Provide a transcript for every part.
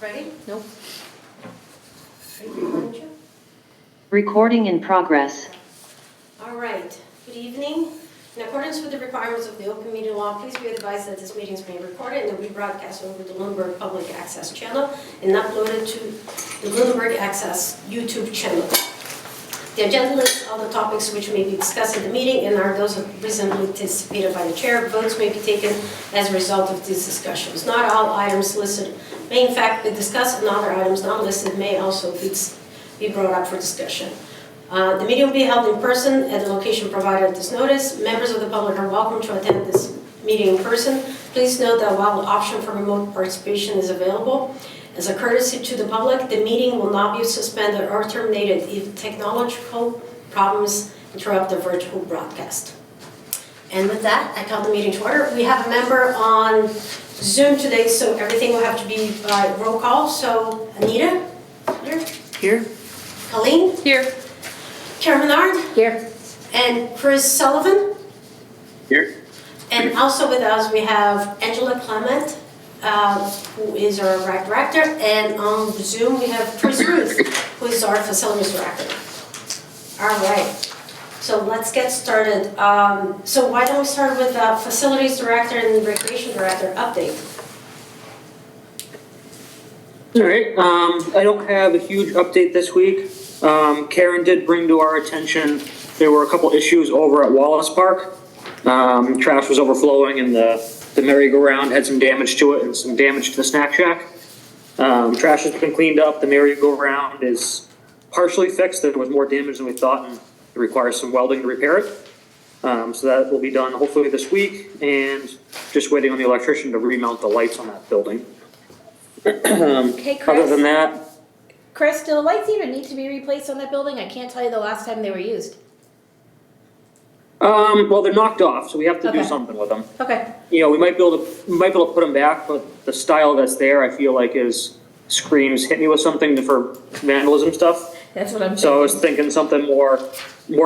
Ready? Nope. Recording in progress. All right. Good evening. In accordance with the requirements of the open meeting law, please be advised that this meeting is being recorded and will be broadcast over the Bloomberg Public Access channel and uploaded to the Bloomberg Access YouTube channel. The agenda lists all the topics which may be discussed in the meeting and are those reasonably anticipated by the chair. Votes may be taken as a result of these discussions. Not all items listed may in fact be discussed, and other items not listed may also be brought up for discussion. The meeting will be held in person at the location provided at this notice. Members of the public are welcome to attend this meeting in person. Please note that while the option for remote participation is available, as a courtesy to the public, the meeting will not be suspended or terminated if technological problems interrupt the virtual broadcast. And with that, I call the meeting to order. We have a member on Zoom today, so everything will have to be by roll call. So Anita? Here. Colleen? Here. Karen Menard? Here. And Chris Sullivan? Here. And also with us, we have Angela Clement, who is our rec director, and on Zoom, we have Chris Ruth, who is our facilities director. All right, so let's get started. So why don't we start with facilities director and recreation director update? All right. I don't have a huge update this week. Karen did bring to our attention there were a couple issues over at Wallace Park. Trash was overflowing and the merry-go-round had some damage to it and some damage to the snack shack. Trash has been cleaned up. The merry-go-round is partially fixed. There was more damage than we thought and it requires some welding to repair it. So that will be done hopefully this week, and just waiting on the electrician to remount the lights on that building. Okay, Chris. Other than that, Chris, do the lights even need to be replaced on that building? I can't tell you the last time they were used. well, they're knocked off, so we have to do Okay. something with them. Okay. You know, we might be able to put them back, but the style that's there, I feel like screams hit me with something for vandalism stuff. That's what I'm So I was thinking. thinking something more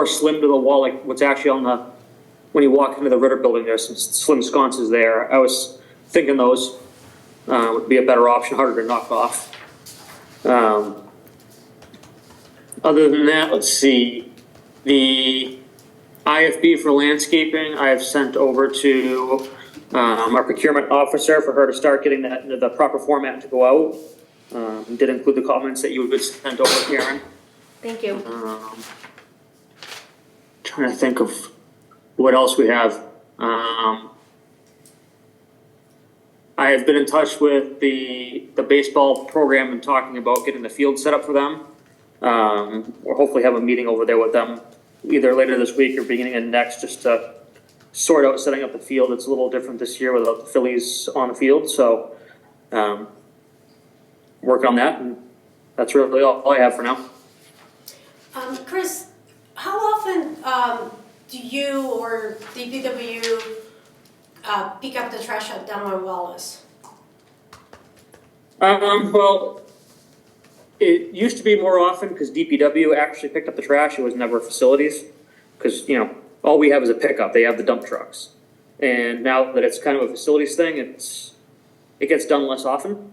slim to the wall, like what's actually on when you walk into the Ritter building, there's some slim sconces there. I was thinking those would be a better option, harder to knock off. Other than that, let's see, the IFB for landscaping, I have sent over to our procurement officer for her to start getting that into the proper format to go out. Did include the comments that you had sent over, Karen. Thank you. Trying to think of what else we have. I have been in touch with the baseball program and talking about getting the field set up for them. We'll hopefully have a meeting over there with them either later this week or beginning of next, just to sort out setting up the field. It's a little different this year without the Phillies on the field, so work on that, and that's really all I have for now. Chris, how often do you or DPW pick up the trash at down on Wallace? Well, it used to be more often because DPW actually picked up the trash. It was never facilities because, you know, all we have is a pickup. They have the dump trucks. And now that it's kind of a facilities thing, it gets done less often.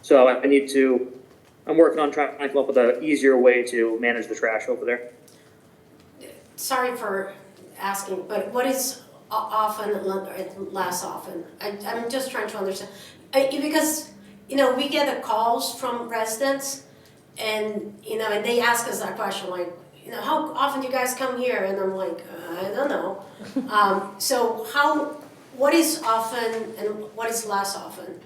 So I'm working on trying to come up with an easier way to manage the trash over there. Sorry for asking, but what is often and less often? I'm just trying to understand. Because, you know, we get the calls from residents and, you know, and they ask us that question, like, you know, how often do you guys come here? And I'm like, I don't know. So what is often and what is less often?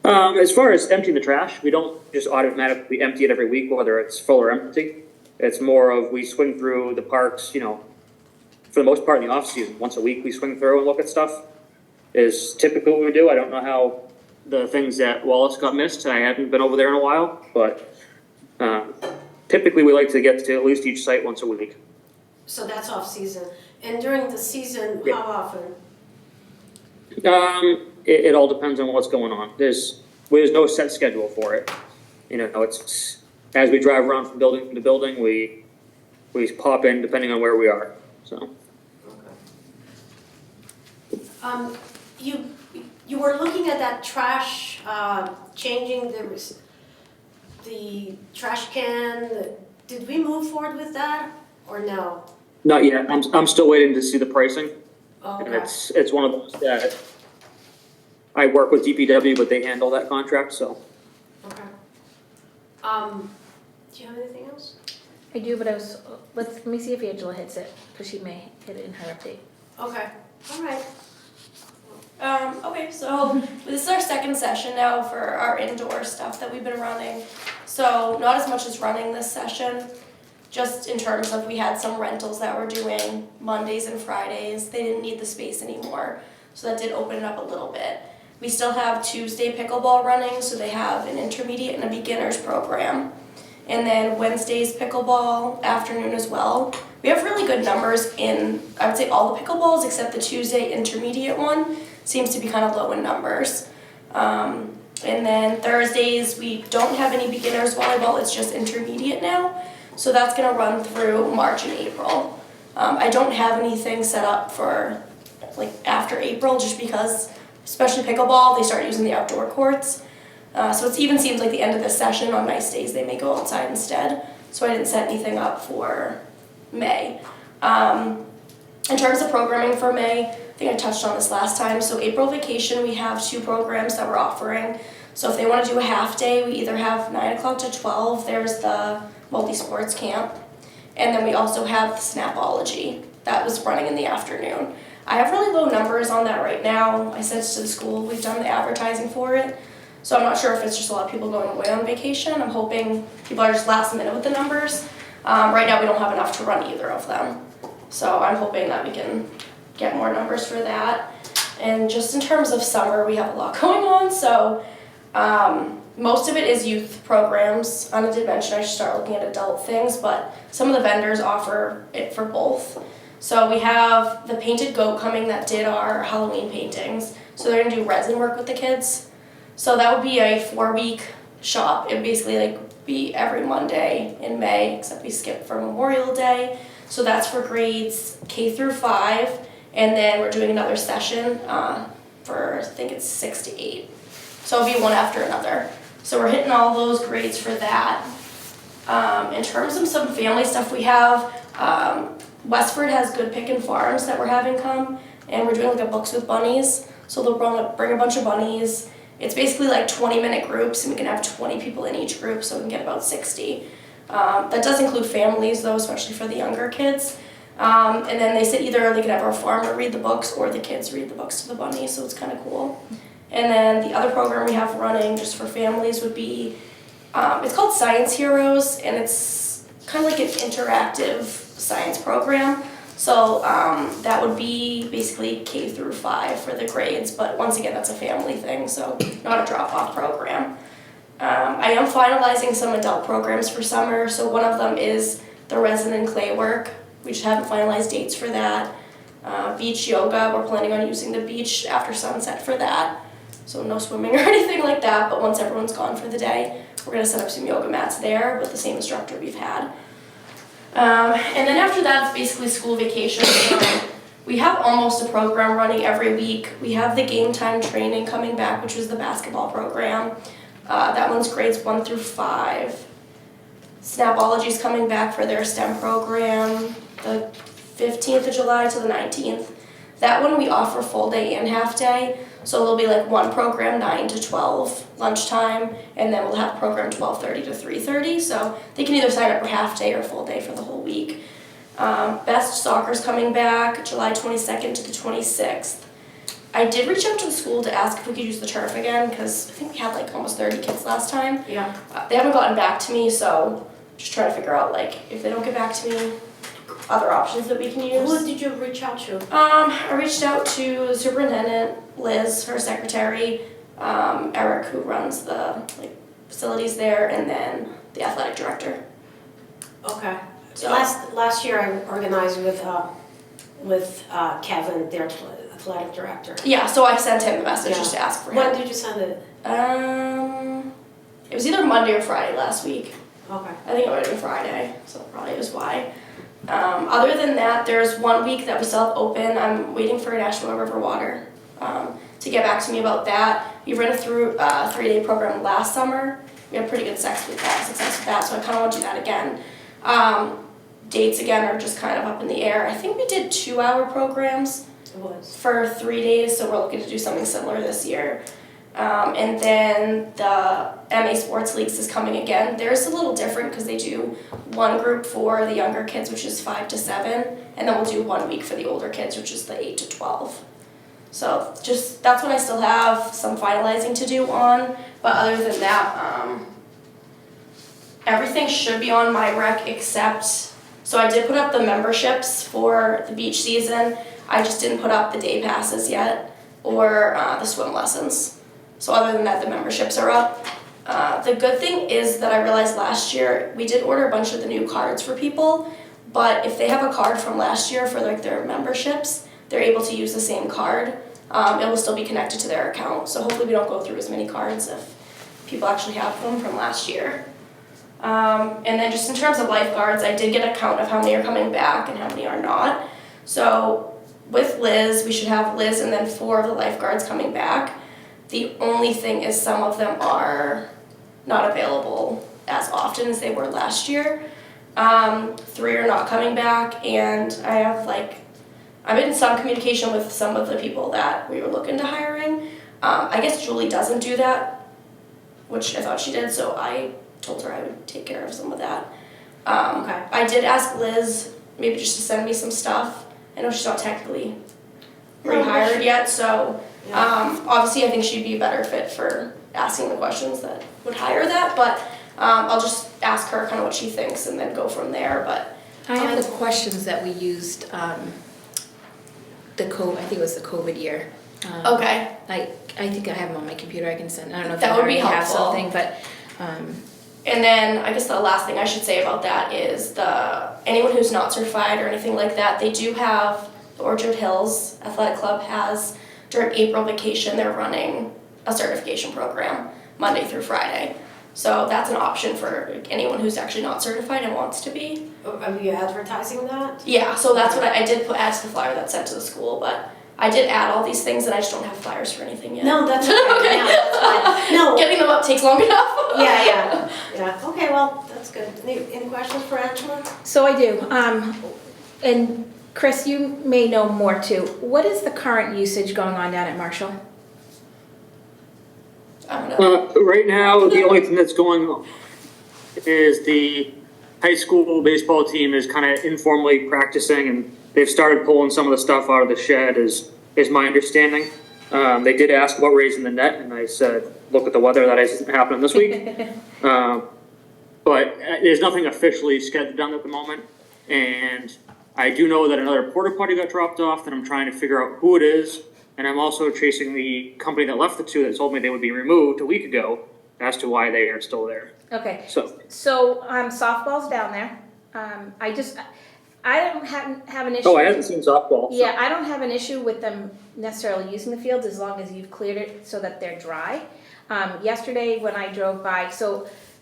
As far as emptying the trash, we don't just automatically empty it every week, whether it's full or empty. It's more of we swing through the parks, you know, for the most part in the off season. Once a week we swing through and look at stuff is typically what we do. I don't know how the things at Wallace got missed. I haven't been over there in a while, but typically we like to get to at least each site once a week. So that's off season. And during the season, Yeah. how often? It all depends on what's going on. There's no set schedule for it. You know, it's as we drive around from building to building, we pop in depending on where we are. So. Okay. You were were looking at that trash, changing the trash can. Did we move forward with that or no? Not yet. I'm still waiting to see the pricing. Oh, And okay. it's one of those that I work with DPW, but they handle that contract, so. Okay. Do you have anything else? I do, but let me see if Angela hits it, because she may hit it in her update. Okay, all right. Okay, so this is our second session now for our indoor stuff that we've been running. So not as much as running this session, just in terms of we had some rentals that were doing Mondays and Fridays. They didn't need the space anymore, so that did open it up a little bit. We still have Tuesday pickleball running, so they have an intermediate and a beginners program. And then Wednesday's pickleball afternoon as well. We have really good numbers in, I would say, all the pickleballs except the Tuesday intermediate one seems to be kind of low in numbers. And then Thursdays, we don't have any beginners volleyball, it's just intermediate now. So that's gonna run through March and April. I don't have anything set up for like after April just because, especially pickleball, they start using the outdoor courts. So it even seems like the end of this session, on nice days, they may go outside instead. So I didn't set anything up for May. In terms of programming for May, I think I touched on this last time. So April vacation, we have 2 programs that we're offering. So if they want to do a half day, we either have 9 o'clock to 12, there's the multi-sports camp. And then we also have the Snapology that was running in the afternoon. I have really low numbers on that right now. I sent it to the school, we've done the advertising for it. So I'm not sure if it's just a lot of people going away on vacation. I'm hoping people are just last minute with the numbers. Right now we don't have enough to run either of them. So I'm hoping that we can get more numbers for that. And just in terms of summer, we have a lot going on. So most of it is youth programs. Anna did mention I should start looking at adult things, but some of the vendors offer it for both. So we have the Painted Goat coming that did our Halloween paintings. So they're gonna do resin work with the kids. So that would be a 4-week shop. It would basically like be every Monday in May, except we skip for Memorial Day. So that's for grades K through 5, and then we're doing another session for, I think it's 6 to 8. So it'll be one after another. So we're hitting all those grades for that. In terms of some family stuff we have, Westford has Good Pickin' Farms that we're having come, and we're doing like a Books with Bunnies. So they'll bring a bunch of bunnies. It's basically like 20-minute groups, and we can have 20 people in each group, so we can get about 60. That does include families, though, especially for the younger kids. And then they said either they could have our farmer read the books or the kids read the books to the bunnies, so it's kind of cool. And then the other program we have running just for families would be, it's called Science Heroes, and it's kind of like an interactive science program. So that would be basically K through 5 for the grades, but once again, that's a family thing, so not a drop-off program. I am finalizing some adult programs for summer, so one of them is the resin and clay work. We just haven't finalized dates for that. Beach yoga, we're planning on using the beach after sunset for that. So no swimming or anything like that, but once everyone's gone for the day, we're gonna set up some yoga mats there with the same instructor we've had. And then after that, it's basically school vacation. So we have almost a program running every week. We have the game time training coming back, which was the basketball program. That one's grades 1 through 5. Snapology's coming back for their STEM program, the 15th of July to the 19th. That one we offer full day and half day. So there'll be like one program 9 to 12 lunchtime, and then we'll have program 12:30 to 3:30. So they can either sign up for half day or full day for the whole week. Best Soccer's coming back July 22nd to the 26th. I did reach out to the school to ask if we could use the turf again, because I think we had like almost 30 kids last time. Yeah. They haven't gotten back to me, so just trying to figure out like if they don't get back to me, other options that we can use. Who did you reach out to? I reached out to the superintendent, Liz, her secretary, Eric, who runs the facilities there, and then the athletic director. Okay. So- Last year I organized with Kevin, their athletic director. Yeah, so I sent him a message Yeah. just to ask for him. When did you send it? It was either Monday or Friday last week. Okay. I think it might have been Friday, so that probably is why. Other than that, there's one week that we still have open. I'm waiting for National River Water. to get back to me about that. We ran a 3-day program last summer. We had pretty good success with that, so I kind of want to do that again. Dates again are just kind of up in the air. I think we did 2-hour programs It was. for 3 days, so we're looking to do something similar this year. And then the MA Sports Leagues is coming again. Theirs is a little different because they do one group for the younger kids, which is 5 to 7, and then we'll do 1 week for the older kids, which is the 8 to 12. So just, that's what I still have some finalizing to do on, but other than that, everything should be on my rec except, so I did put up the memberships for the beach season. I just didn't put up the day passes yet or the swim lessons. So other than that, the memberships are up. The good thing is that I realized last year we did order a bunch of the new cards for people, but if they have a card from last year for like their memberships, they're able to use the same card. It will still be connected to their account. So hopefully we don't go through as many cards if people actually have them from last year. And then just in terms of lifeguards, I did get a count of how many are coming back and how many are not. So with Liz, we should have Liz and then 4 of the lifeguards coming back. The only thing is some of them are not available as often as they were last year. 3 are not coming back, and I have I'm in some communication with some of the people that we were looking to hiring. I guess Julie doesn't do that, which I thought she did, so I told her I would take care of some of that. Okay. I did ask Liz maybe just to send me some stuff. I know she's not technically rehired yet, so obviously I think she'd be a better fit for asking the questions that would hire that, but I'll just ask her kind of what she thinks and then go from there. But I have the questions that we used, I think it was the COVID year. okay. I think I have them on my computer, I can send, I don't know if That you would be already have helpful. something, but, And then I guess the last thing I should say about that is anyone who's not certified or anything like that, they do have the Orchard Hills Athletic Club has, during April vacation, they're running a certification program Monday through Friday. So that's an option for anyone who's actually not certified and wants to be. Are you advertising that? Yeah, so that's what I did add to the flyer that's sent to the school, but I did add all these things and I just don't have flyers for anything yet. No, that's okay. Okay. No, that's fine. No. Getting them up takes long enough. Yeah. Okay, well, that's good. Any questions for Angela? so I do, and Chris, you may know more too. What is the current usage going on down at Marshall? I don't know. Right now, the only thing that's going on is the high school baseball team is kind of informally practicing, and they've started pulling some of the stuff out of the shed, is my understanding. They did ask about raising the net, and I said, look at the weather, that isn't happening this week. But there's nothing officially scheduled down at the moment, and I do know that another porta potty got dropped off that I'm trying to figure out who it is, and I'm also chasing the company that left the 2 that told me they would be removed a week ago as to why they are still there. Okay, So, softball's down there. I don't have an issue. I haven't seen softball. So. Yeah, I don't have an issue with them necessarily using the fields as long as you've cleared it so that they're dry. Yesterday when I drove by,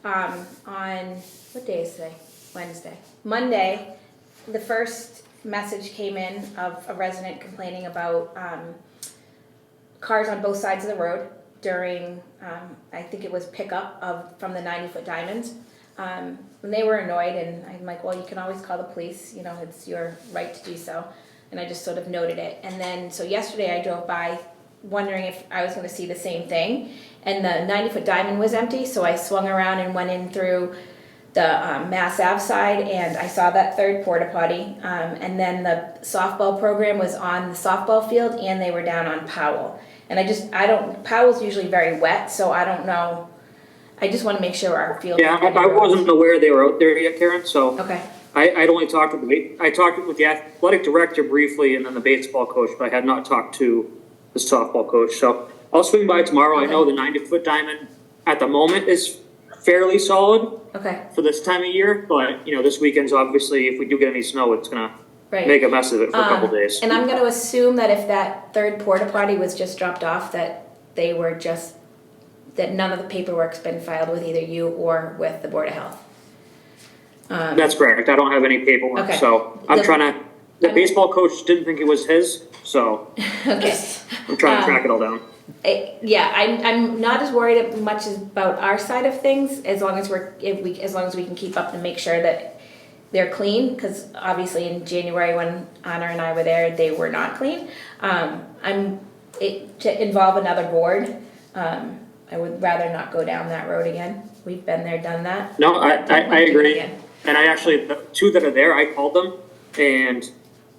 on, what day is today? Wednesday. Monday, the first message came in of a resident complaining about cars on both sides of the road during, I think it was pickup from the 90-foot diamonds. And they were annoyed, and I'm like, well, you can always call the police, it's your right to do so. And I just sort of noted it. And then, so yesterday I drove by wondering if I was gonna see the same thing. And the 90-foot diamond was empty, so I swung around and went in through the Mass Ave side, and I saw that third porta potty. And then the softball program was on the softball field, and they were down on Powell. And Powell's usually very wet, so I don't know. I just want to make sure our field. Yeah, I wasn't aware they were out there yet, Karen, so. Okay. I'd only talked with the athletic director briefly and then the baseball coach, but I had not talked to the softball coach. So I'll swing by tomorrow. Okay. I know the 90-foot diamond at the moment is fairly solid Okay. for this time of year, but this weekend's obviously, if we do get any snow, it's gonna Right. make a mess of it for a couple days. And I'm going to assume that if that third porta potty was just dropped off, that none of the paperwork's been filed with either you or with the Board of Health. That's correct. I don't have any paperwork, Okay. so I'm trying to The baseball coach didn't think it was his, so Okay. I'm trying to track it all down. Yeah, I'm not as worried much about our side of things as long as as long as we can keep up and make sure that they're clean, because obviously in January when Anna and I were there, they were not clean. To involve another board, I would rather not go down that road again. We've been there, done that. No, I Don't want to do it agree. again. And I actually, the two that are there, I called them, and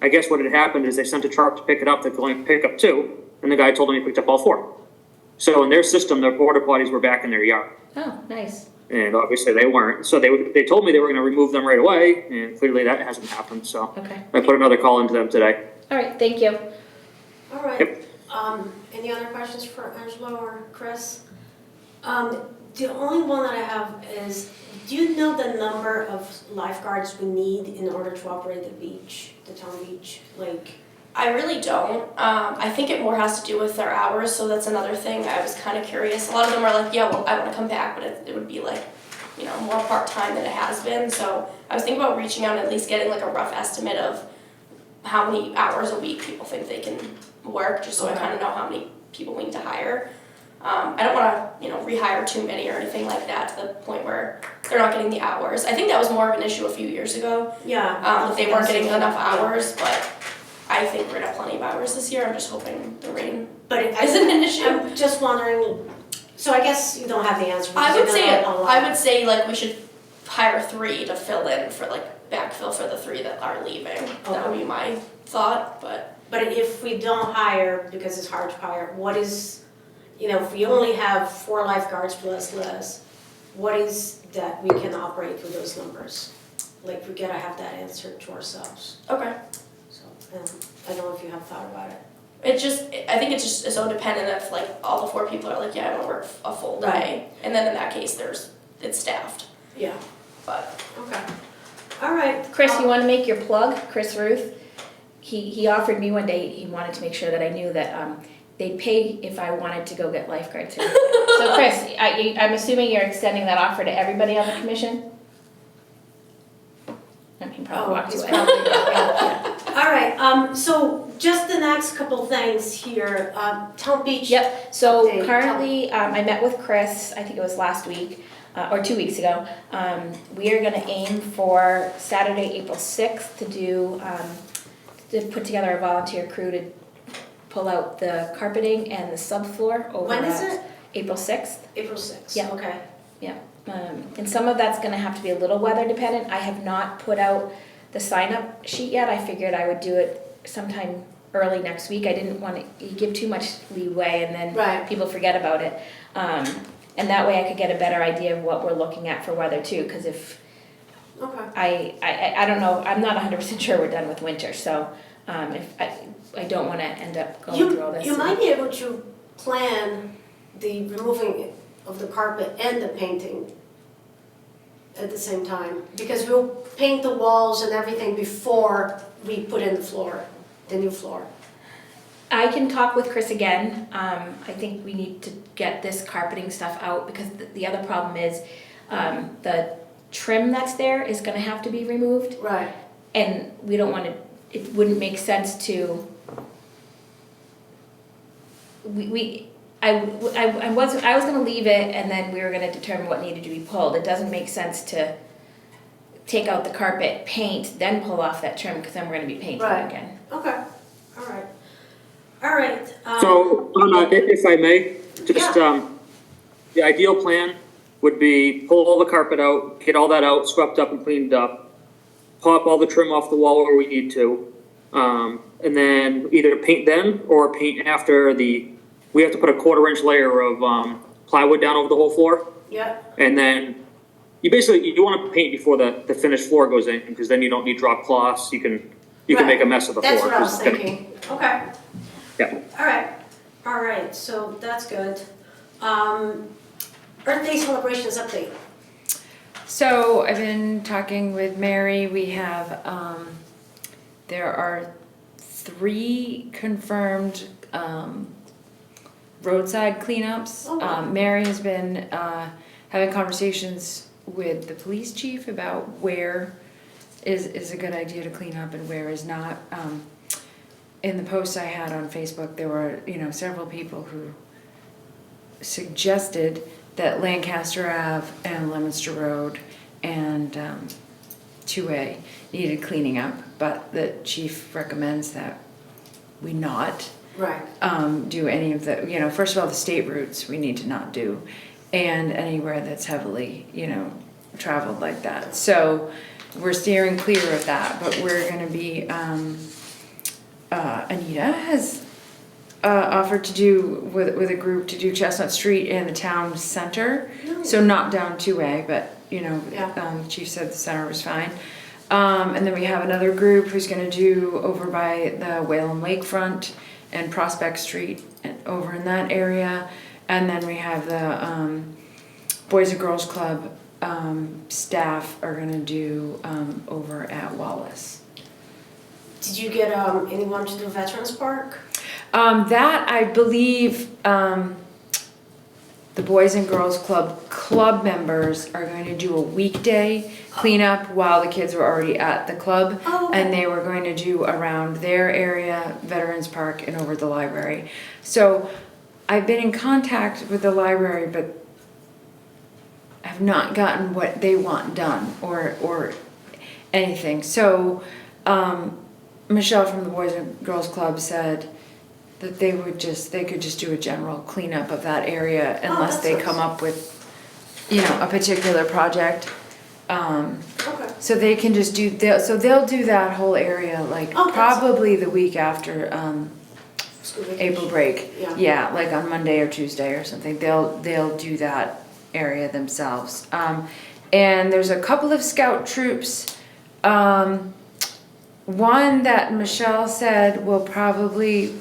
I guess what had happened is they sent a truck to pick it up, they could only pick up two, and the guy told them he picked up all four. So in their system, their porta potties were back in their yard, Oh, nice. and obviously they weren't. So they told me they were gonna remove them right away, and clearly that hasn't happened, so. Okay. I put another call into them today. All right, thank you. All right. Yep. Any other questions for Angelo or Chris? The only one that I have is, do you know the number of lifeguards we need in order to operate the beach, the town beach? Like, I really don't. I think it more has to do with their hours, so that's another thing. I was kind of curious. A lot of them are like, yeah, well, I want to come back, but it would be like, you know, more part-time than it has been. So I was thinking about reaching out and at least getting like a rough estimate of how many hours a week people think they can work, just so I kind of know how many people we need to hire. I don't want to, you know, rehire too many or anything like that to the point where they're not getting the hours. I think that was more of an issue a few years ago. yeah. That they weren't getting enough hours, but I think we're gonna have plenty of hours this year. I'm just hoping the rain But isn't an issue. I'm just wondering, so I guess you don't have the answer. I would say I say like we should hire 3 to fill in for like backfill for the 3 that are leaving. That would be my thought, but But if we don't hire, because it's hard to hire, what is, you know, if we only have 4 lifeguards plus Liz, what is that we can operate with those numbers? Like, we gotta have that answer to ourselves. okay. So, I don't know if you have thought about it. I think it's just so dependent if like all the 4 people are like, yeah, I wanna work a full day. And then in that case, it's staffed, Yeah, but. okay. All right. Chris, you want to make your plug? Chris Ruth. He offered me one day. He wanted to make sure that I knew that they'd pay if I wanted to go get lifeguards. So Chris, I'm assuming you're extending that offer to everybody on the commission. I mean, probably walked it's away. probably, yeah. All right, so just the next couple things here, Town Beach. Yep, so Update. currently, I met with Chris, I think it was last week, or 2 weeks ago. We are gonna aim for Saturday, April 6th to put together a volunteer crew to pull out the carpeting and the subfloor over When is at it? April 6th. April 6th. Yeah. Okay. And some of that's gonna have to be a little weather dependent. I have not put out the sign-up sheet yet. I figured I would do it sometime early next week. I didn't want to give too much leeway and then Right. people forget about it. And that way I could get a better idea of what we're looking at for weather too, because if, Okay. I don't know, I'm not 100% sure we're done with winter, so if I don't want to end up going through all this. You might be able to plan the removing of the carpet and the painting at the same time, because we'll paint the walls and everything before we put in the floor, the new floor. I can talk with Chris again. I think we need to get this carpeting stuff out because the other problem is the trim that's there is going to have to be removed, Right. and we don't want to. It wouldn't make sense to. I was going to leave it, and then we were going to determine what needed to be pulled. It doesn't make sense to take out the carpet, paint, then pull off that trim because then we're going to be painting Right. again. Okay. All right. All right. So, if I may, just, the ideal plan would be pull all the carpet out, get all that out, swept up and cleaned up, pop all the trim off the wall where we need to, and then either paint then or paint after we have to put a 1/4 inch layer of plywood down over the whole floor, Yeah. and then you want to paint before the finished floor goes in, because then you don't need drop cloths, you can Right. make a mess of the floor. That's what I was 'cause it's gonna- thinking. Okay. Yeah. All right, so that's good. Earth Day celebrations update. So I've been talking with Mary. We have, there are 3 confirmed roadside cleanups. Oh, wow. Mary has been having conversations with the police chief about where is a good idea to clean up and where is not. In the posts I had on Facebook, there were, several people who suggested that Lancaster Ave and Leominster Road and 2A needed cleaning up, but the chief recommends that we not Right. do any of the, first of all, the state routes we need to not do, and anywhere that's heavily, traveled like that. So we're steering clear of that, but we're gonna be, Anita has offered to do, with a group, to do Chestnut Street and the town center. So not down 2A, but, Yeah. Chief said the center was fine. And then we have another group who's gonna do over by the Whalen Lakefront and Prospect Street and over in that area. And then we have the Boys and Girls Club staff are gonna do over at Wallace. Did you get anyone to do Veterans Park? That I believe the Boys and Girls Club members are going to do a weekday cleanup while the kids were already at the club. Oh, okay. And they were going to do around their area, Veterans Park, and over at the library. So I've been in contact with the library, but have not gotten what they want done or anything. So Michelle from the Boys and Girls Club said that they could just do a general cleanup of that area unless that's they nice. come up with, a particular project. Okay. So they can just they'll do that whole area like Oh, that's- probably the week after School vacation. April break. Yeah. Yeah, like on Monday or Tuesday or something. They'll do that area themselves. And there's a couple of scout troops. One that Michelle said will probably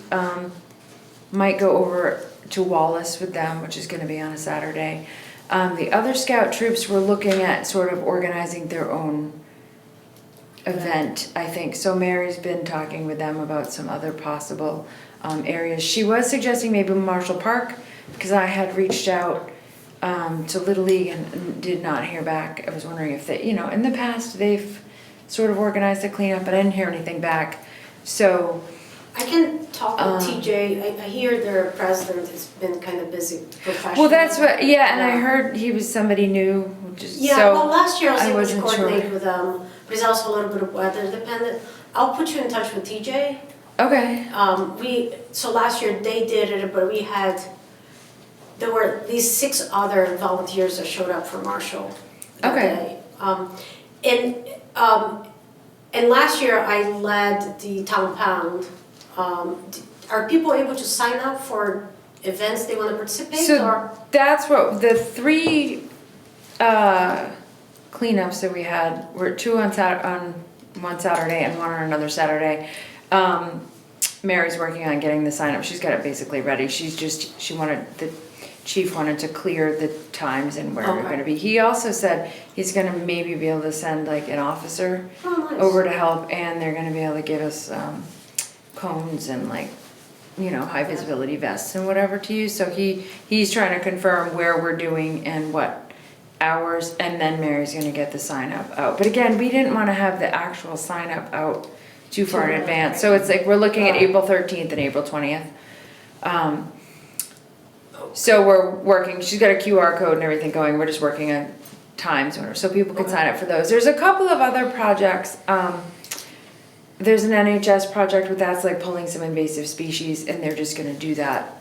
might go over to Wallace with them, which is going to be on a Saturday. The other scout troops were looking at sort of organizing their own event, I think. So Mary's been talking with them about some other possible areas. She was suggesting maybe Marshall Park, because I had reached out to Little League and did not hear back. I was wondering if they, in the past they've sort of organized a cleanup, but I didn't hear anything back. So, I can talk with TJ. I hear their president has been kind of busy professionally. well, that's what, yeah, and I heard he was somebody new, just, Yeah, so well, last year I was I able to wasn't coordinate sure. with them, but it's also a little bit of weather dependent. I'll put you in touch with TJ. Okay, So last year they did it, but there were these 6 other volunteers that showed up for Marshall that Okay. day. And last year I led the town pound. Are people able to sign up for events they want to participate so or? that's what, the 3 cleanups that we had were 2 on one Saturday and 1 on another Saturday. Mary's working on getting the sign up. She's got it basically ready. The chief wanted to clear the times and where we're Okay. gonna be. He also said he's gonna maybe be able to send like an officer Oh, nice. over to help, and they're gonna be able to give us cones and like, high visibility vests and whatever to use. So he's trying to confirm where we're doing and what hours, and then Mary's gonna get the sign up out. But again, we didn't wanna have the actual sign up out too far in advance. So it's like, we're looking at April 13th and April 20th. So we're working, she's got a QR code and everything going, we're just working on times, so people can sign up for those. There's a couple of other projects, there's an NHS project where that's like pulling some invasive species, and they're just gonna do that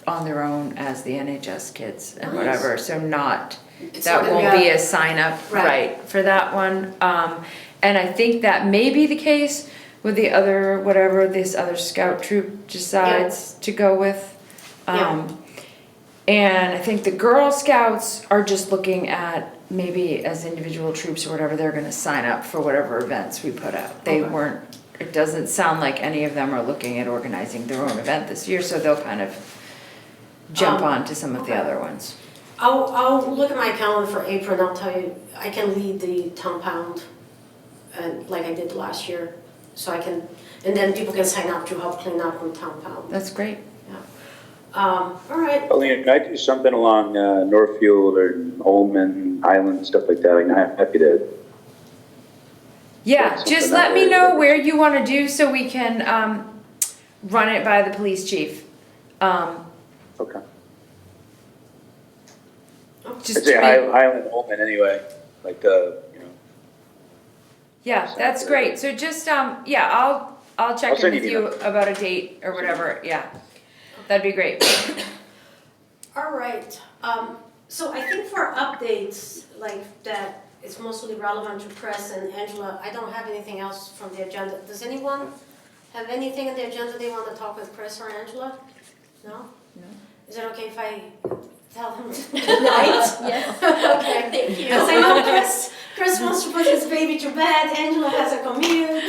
on their own as the NHS kids and Nice. won't It's not gonna be be a sign up, Right. right, for that one. And I think that may be the case with the other, whatever this other scout troop decides to go with. And I think the Girl Scouts are just looking at maybe as individual troops or whatever, they're gonna sign up for whatever events we put out. They Okay. weren't, it doesn't sound like any of them are looking at organizing their own event this year, so they'll kind of jump on to some of the okay. other ones. I'll look at my calendar for April and I'll tell you, I can lead the town pound like I did last year. So I can, and then people can sign up to help clean up on town pound. That's great. All right, Colleen, can I do something along Northfield or Holman Island, stuff like that? I'm happy to Yeah, Something just that let me way. know where you wanna do so we can, run it by the police chief. Okay. Just I'd say to be- Highland Holman anyway, like the, Yeah, that's great. So just, yeah, I'll check I'll in send with you you an about a date or whatever, yeah. That'd be great. All right, so I think for updates, like that, it's mostly relevant to Chris and Angela. I don't have anything else from the agenda. Does anyone have anything on the agenda they want to talk with Chris or Angela? No? No. Is it okay if I tell them good night? Yes. Okay. Thank you. Because I know Chris wants to put his baby to bed, Angela has a commute.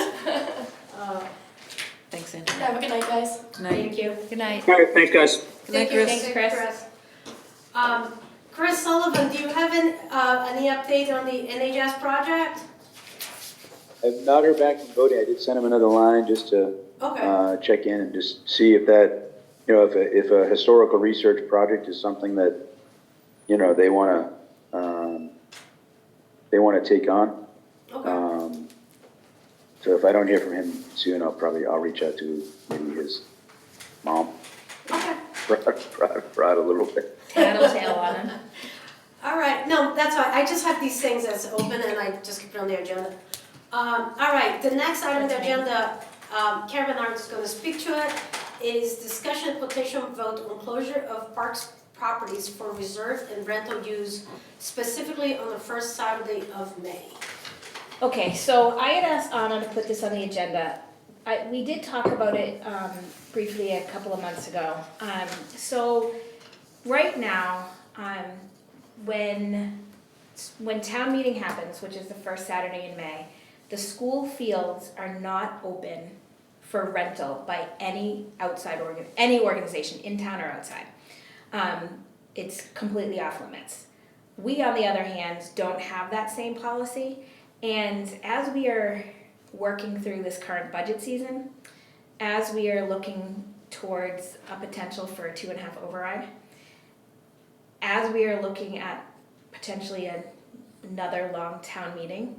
Thanks, Angela. Have a good night, guys. Thank you. Good night. All right, thanks, guys. Thank you, Thanks, Chris. Chris Sullivan, do you have any update on the NHS project? I've not heard back from Bodie. I did send him another line just to Okay, check in and just see if that, if a historical research project is something that, they want to take on. okay. So if I don't hear from him soon, I'll reach out to maybe his mom. Okay. Prod a little bit. Tattletale on him. All right, no, that's fine. I just have these things that's open and I just keep it on the agenda. All right, the next item on the agenda, Karen Bernard is going to speak to it, is discussion and potential vote on closure of parks properties for reserve and rental use, specifically on the first Saturday of May. Okay, so I had asked Anna to put this on the agenda. We did talk about it briefly a couple of months ago. So right now, when town meeting happens, which is the first Saturday in May, the school fields are not open for rental by any outside any organization, in town or outside. It's completely off limits. We, on the other hand, don't have that same policy. And as we are working through this current budget season, as we are looking towards a potential for a 2.5 override, as we are looking at potentially another long town meeting,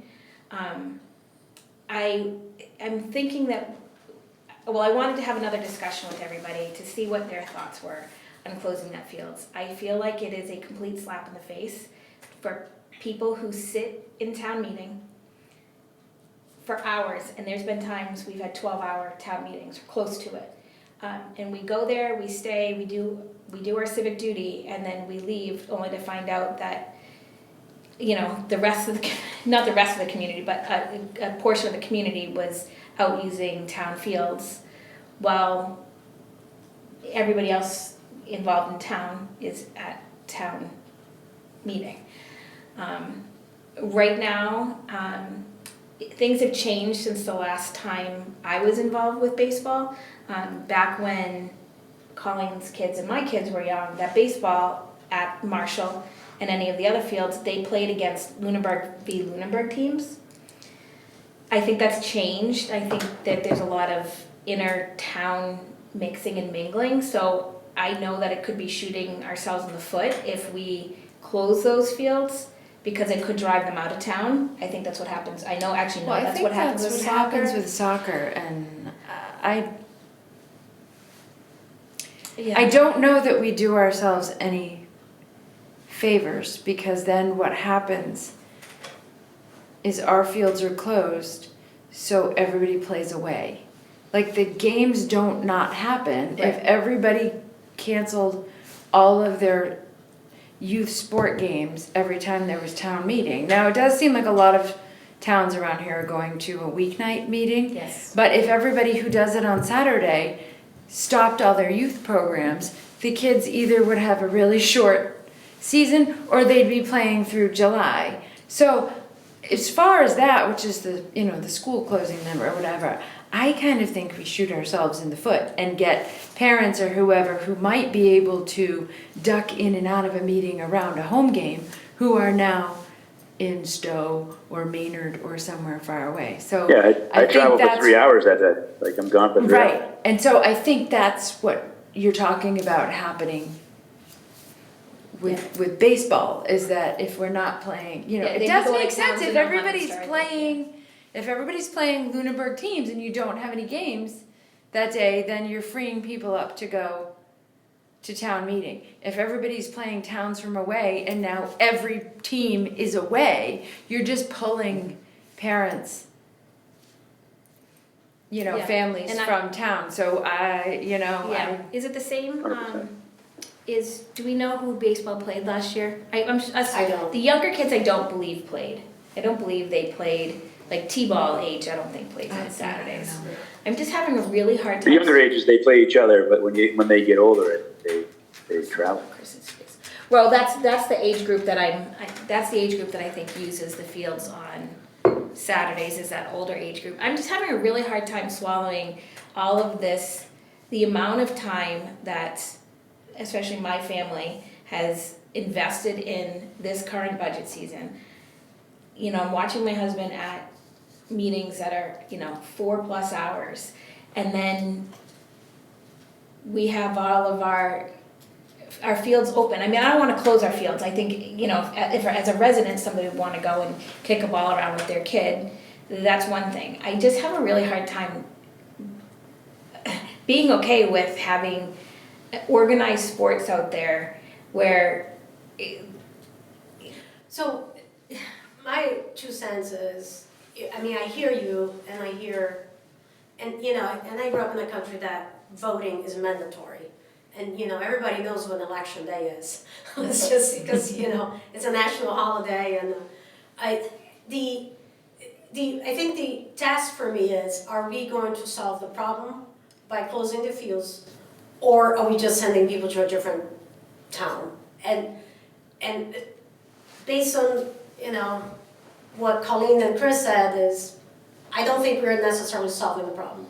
I am thinking that, well, I wanted to have another discussion with everybody to see what their thoughts were on closing that fields. I feel like it is a complete slap in the face for people who sit in town meeting for hours, and there's been times we've had 12-hour town meetings, or close to it. And we go there, we stay, we do our civic duty, and then we leave only to find out that, the rest of the, not the rest of the community, but a portion of the community was out using town fields while everybody else involved in town is at town meeting. Right now, things have changed since the last time I was involved with baseball. Back when Colleen's kids and my kids were young, that baseball at Marshall and any of the other fields, they played against Lunenburg v. Lunenburg teams. I think that's changed. I think that there's a lot of inner town mixing and mingling, so I know that it could be shooting ourselves in the foot if we close those fields, because it could drive them out of town. I think that's what happens. I know, actually, no, that's what happens with soccer. happens with soccer, and I don't know that we do ourselves any favors, because then what happens is our fields are closed, so everybody plays away. Like, the games don't not happen. Right. If everybody canceled all of their youth sport games every time there was town meeting. Now, it does seem like a lot of towns around here are going to a weeknight meeting. Yes. But if everybody who does it on Saturday stopped all their youth programs, the kids either would have a really short season or they'd be playing through July. So as far as that, which is the school closing them or whatever, I kind of think we shoot ourselves in the foot and get parents or whoever who might be able to duck in and out of a meeting around a home game who are now in Stowe or Maynard or somewhere far away. So Yeah, I think travel for that's- 3 hours that day. Like, I'm gone for 3 hours. Right, and so I think that's what you're talking about happening with baseball, is that if we're not playing, Yeah, they it do does go make like sense Townsend if or everybody's Leominster, I think, playing, If everybody's playing Lunenburg teams and you don't have any games that day, then you're freeing people up to go to town meeting. If everybody's playing towns from away and now every team is away, you're just pulling parents, Yeah. families And from town. So Yeah, is it the same, 100%. do we know who baseball played last year? I don't. The younger kids I don't believe played. I don't believe they played, like T-ball age, I don't think plays on Saturdays. I'm just having a really hard The time. younger ages, they play each other, but when they get older, they travel. Well, that's the age group that that's the age group that I think uses the fields on Saturdays, is that older age group. I'm just having a really hard time swallowing all of this, the amount of time that, especially my family, has invested in this current budget season. I'm watching my husband at meetings that are, 4+ hours, and then we have all of our fields open. I mean, I don't want to close our fields. I think, if as a resident, somebody would want to go and kick a ball around with their kid, that's one thing. I just have a really hard time being okay with having organized sports out there where, So, my 2 cents is, I mean, I hear you, and I hear, and I grew up in a country that voting is mandatory. And, everybody knows when election day is. It's just because, it's a national holiday, and I think the task for me is, are we going to solve the problem by closing the fields, or are we just sending people to a different town? And based on, what Colleen and Chris said is, I don't think we're necessarily solving the problem.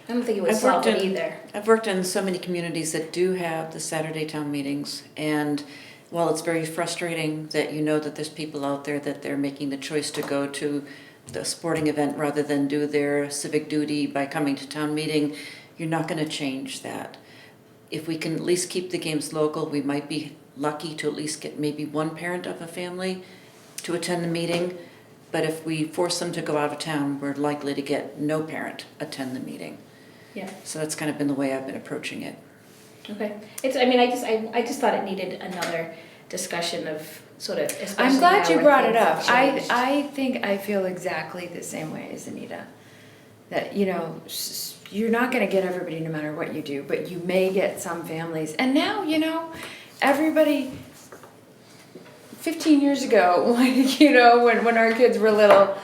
I don't think it would solve it either. I've worked in so many communities that do have the Saturday town meetings, and while it's very frustrating that that there's people out there that they're making the choice to go to the sporting event rather than do their civic duty by coming to town meeting, you're not going to change that. If we can at least keep the games local, we might be lucky to at least get maybe one parent of a family to attend the meeting, but if we force them to go out of town, we're likely to get no parent attend the meeting. Yeah. So that's kind of been the way I've been approaching it. Okay. I just thought it needed another discussion of sort of, especially I'm glad now you when brought it things up. have changed. I think I feel exactly the same way as Anita. That, you're not gonna get everybody no matter what you do, but you may get some families. And now, everybody, 15 years ago, when our kids were little,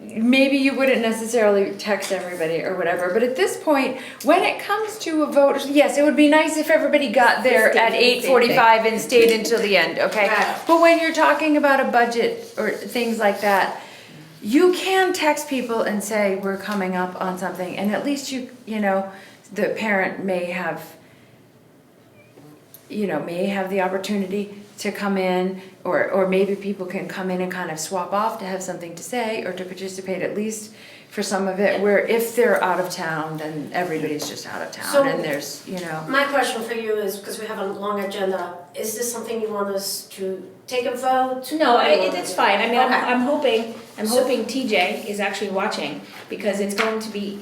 maybe you wouldn't necessarily text everybody or whatever, but at this point, when it comes to a vote, yes, it would be nice if everybody got there at 8:45 and stayed until the end, okay? Right. But when you're talking about a budget or things like that, you can text people and say, we're coming up on something, and at least the parent may have the opportunity to come in, or maybe people can come in and kind of swap off to have something to say or to participate at least for some of it, where if they're out of town, then everybody's just out of town, So- and there's, My question for you is, because we have a long agenda, is this something you want us to take a vote? No, What do you want it's to do? fine. I mean, Okay. I'm hoping TJ is actually watching, because it's going to be,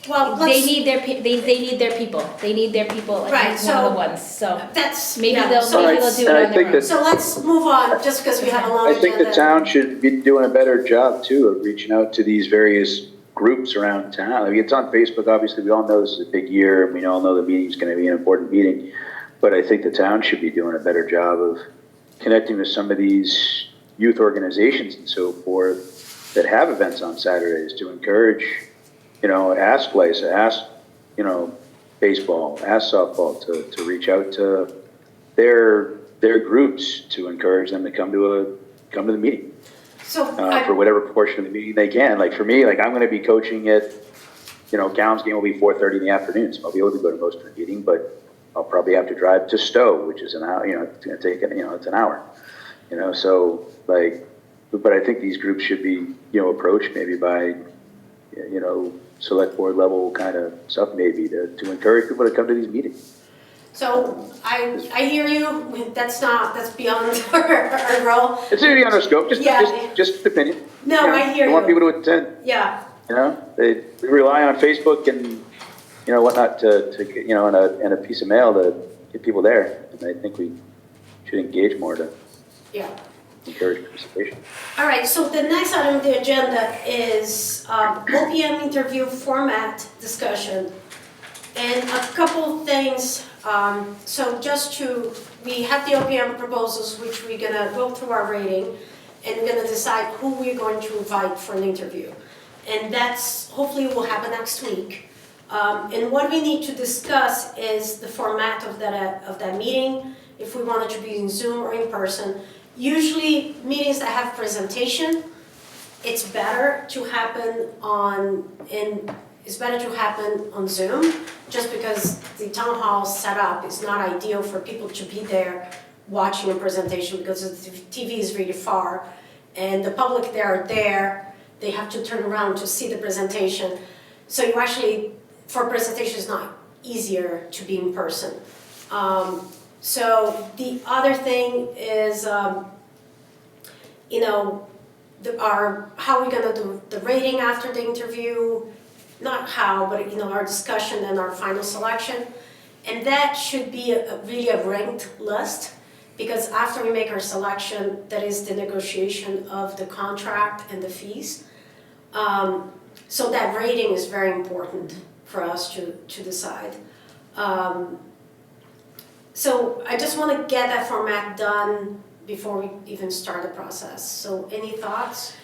Well, they let's, need their people. They need their people, and Right, he's one of the so- ones, so that's, maybe yeah, they'll so do it let's, And I on think their own. that- so let's move on, just because we have a long I agenda. think the town should be doing a better job too of reaching out to these various groups around town. I mean, it's on Facebook, obviously, we all know this is a big year, and we all know the meeting's gonna be an important meeting. But I think the town should be doing a better job of connecting with some of these youth organizations and so forth that have events on Saturdays to encourage, ask baseball, ask softball to reach out to their groups to encourage them to come to the meeting. So, For whatever portion of the meeting they can. Like for me, I'm going to be coaching at, Gowns game will be 4:30 in the afternoon, so I'll be able to go to most of the meeting, but I'll probably have to drive to Stowe, which is an hour, it's going to take, it's an hour, but I think these groups should be, approached maybe by, select board level kind of stuff maybe to encourage people to come to these meetings. so I hear you, that's beyond our role. It's really on our scope, Yeah. just opinion. No, I hear We want you. people to attend, Yeah, we rely on Facebook and, whatnot to get, and a piece of mail to get people there. And I think we should engage more to yeah. encourage participation. All right, so the next item on the agenda is OPM interview format discussion. And a couple things, we have the OPM proposals, which we're gonna go through our rating, and we're gonna decide who we're going to invite for an interview. And that's, hopefully will happen next week. And what we need to discuss is the format of that meeting, if we want it to be in Zoom or in person. Usually, meetings that have presentation, it's better to happen on Zoom, just because the town hall setup is not ideal for people to be there watching a presentation, because the TV is really far, and the public they have to turn around to see the presentation. So you actually, for a presentation, it's not easier to be in person. So the other thing is, how we're gonna do the rating after the interview, not how, but our discussion and our final selection. And that should be really a ranked list, because after we make our selection, that is the negotiation of the contract and the fees. So that rating is very important for us to decide. So I just want to get that format done before we even start the process. So any thoughts?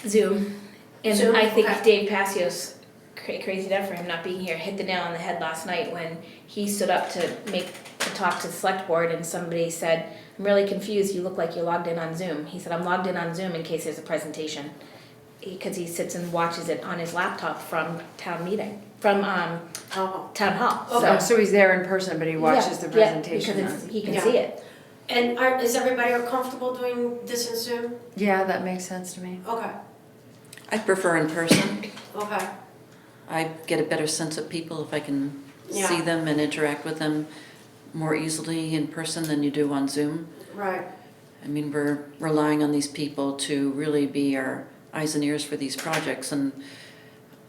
Zoom. And Zoom, I think okay. Dave Passios, crazy enough for him not being here, hit the nail on the head last night when he stood up to talk to the select board, and somebody said, "I'm really confused, you look like you're logged in on Zoom." He said, "I'm logged in on Zoom in case there's a presentation." Because he sits and watches it on his laptop from town Oh. town hall. Okay. So he's there in person, but he watches the presentation. Yeah, because he can Yeah. see it. And is everybody comfortable doing this in Zoom? Yeah, that makes sense to me. Okay, I prefer in person. okay. I get a better sense of people if I can Yeah. see them and interact with them more easily in person than you do on Zoom. Right, I mean, we're relying on these people to really be our eyes and ears for these projects, and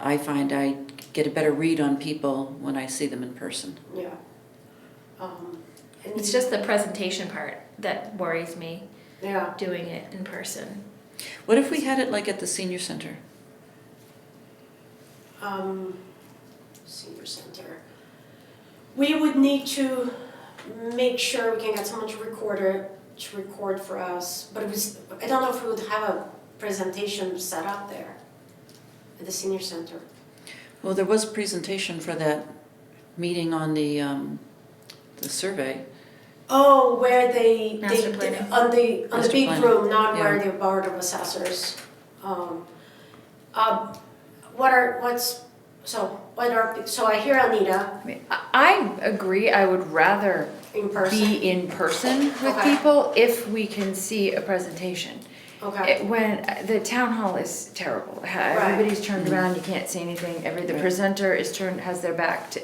I find I get a better read on people when I see them in person. yeah. It's just the presentation part that worries me, Yeah, doing it in person. What if we had it like at the senior center? senior center. We would need to make sure we can get someone to record for us, but I don't know if we would have a presentation set up there at the senior center. Well, there was a presentation for that meeting on the survey. Oh, where they Master planning. on the Master big planning, room, not where yeah. the board of assessors. So I hear Anita I mean, I agree, I would rather in person. be in person with Okay. people if we can see a presentation. Okay, When the town hall is terrible, everybody's turned around, you can't see anything, the Right. presenter has their back to,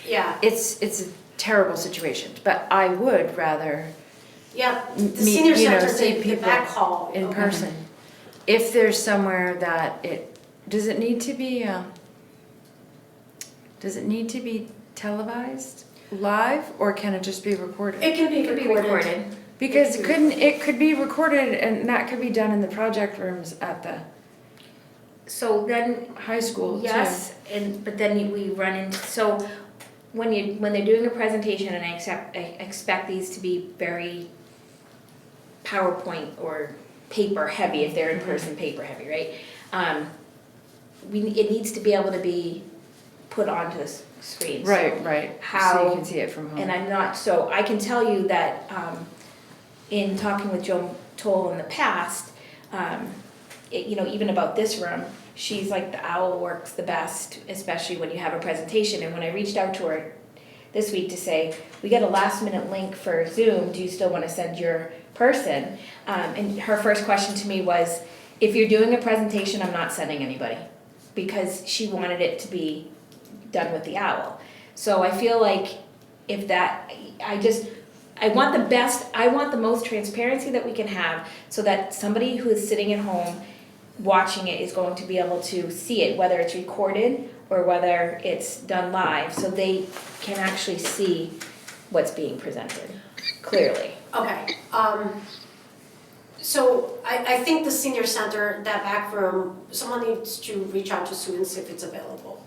yeah, it's a terrible situation, but I would rather yeah, the meet, senior center, see the people back hall. in Okay. person. If there's somewhere that does it need to be televised live, or can it just be recorded? It can be It could be recorded. Because it could be recorded and that could be done in the project rooms at the So then, high school too. yes, but then we run into, so when they're doing a presentation, and I expect these to be very PowerPoint or paper heavy, if they're in person, paper heavy, right? It needs to be able to be put onto the screen. So Right. So how- you can see it from home. And I can tell you that, in talking with Joan Toll in the past, even about this room, she's like, the owl works the best, especially when you have a presentation. And when I reached out to her this week to say, we got a last minute link for Zoom, do you still want to send your person? And her first question to me was, if you're doing a presentation, I'm not sending anybody, because she wanted it to be done with the owl. So I feel like I want the most transparency that we can have, so that somebody who is sitting at home watching it is going to be able to see it, whether it's recorded or whether it's done live, so they can actually see what's being presented clearly. Okay, so I think the senior center, that back room, someone needs to reach out to Sue and see if it's available.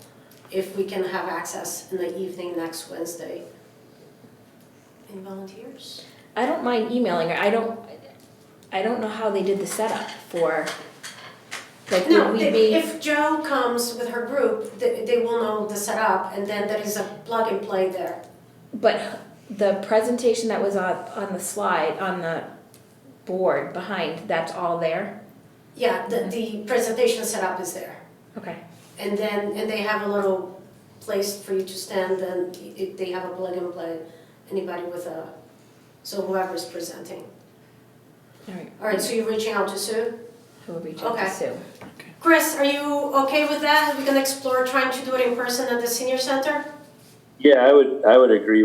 If we can have access in the evening next Wednesday. Any volunteers? I don't mind emailing her. I don't know how they did the setup for, like, No, would we be? if Joe comes with her group, they will know the setup, and then there is a plug and play there. But the presentation that was on the slide, on the board behind, that's all there? Yeah, the presentation setup is there. Okay. And they have a little place for you to stand, and they have a plug and play, anybody with a, so whoever's presenting. All right. All right, so you're reaching out to Sue? We'll reach out Okay. to Sue. Chris, are you okay with that? We can explore trying to do it in person at the senior center? Yeah, I would agree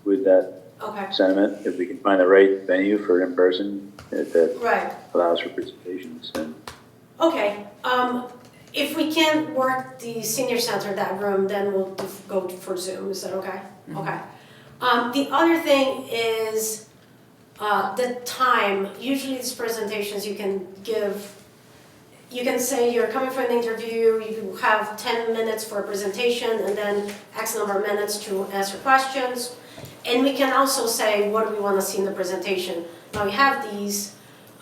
with that Okay, sentiment. If we can find the right venue for in-person, that right, allows for presentations and. okay. If we can't work the senior center, that room, then we'll go for Zoom, is that okay? Okay. The other thing is, the time. Usually these presentations you can say you're coming for an interview, you have 10 minutes for a presentation and then X number of minutes to answer questions. And we can also say, what do we want to see in the presentation? Now we have these.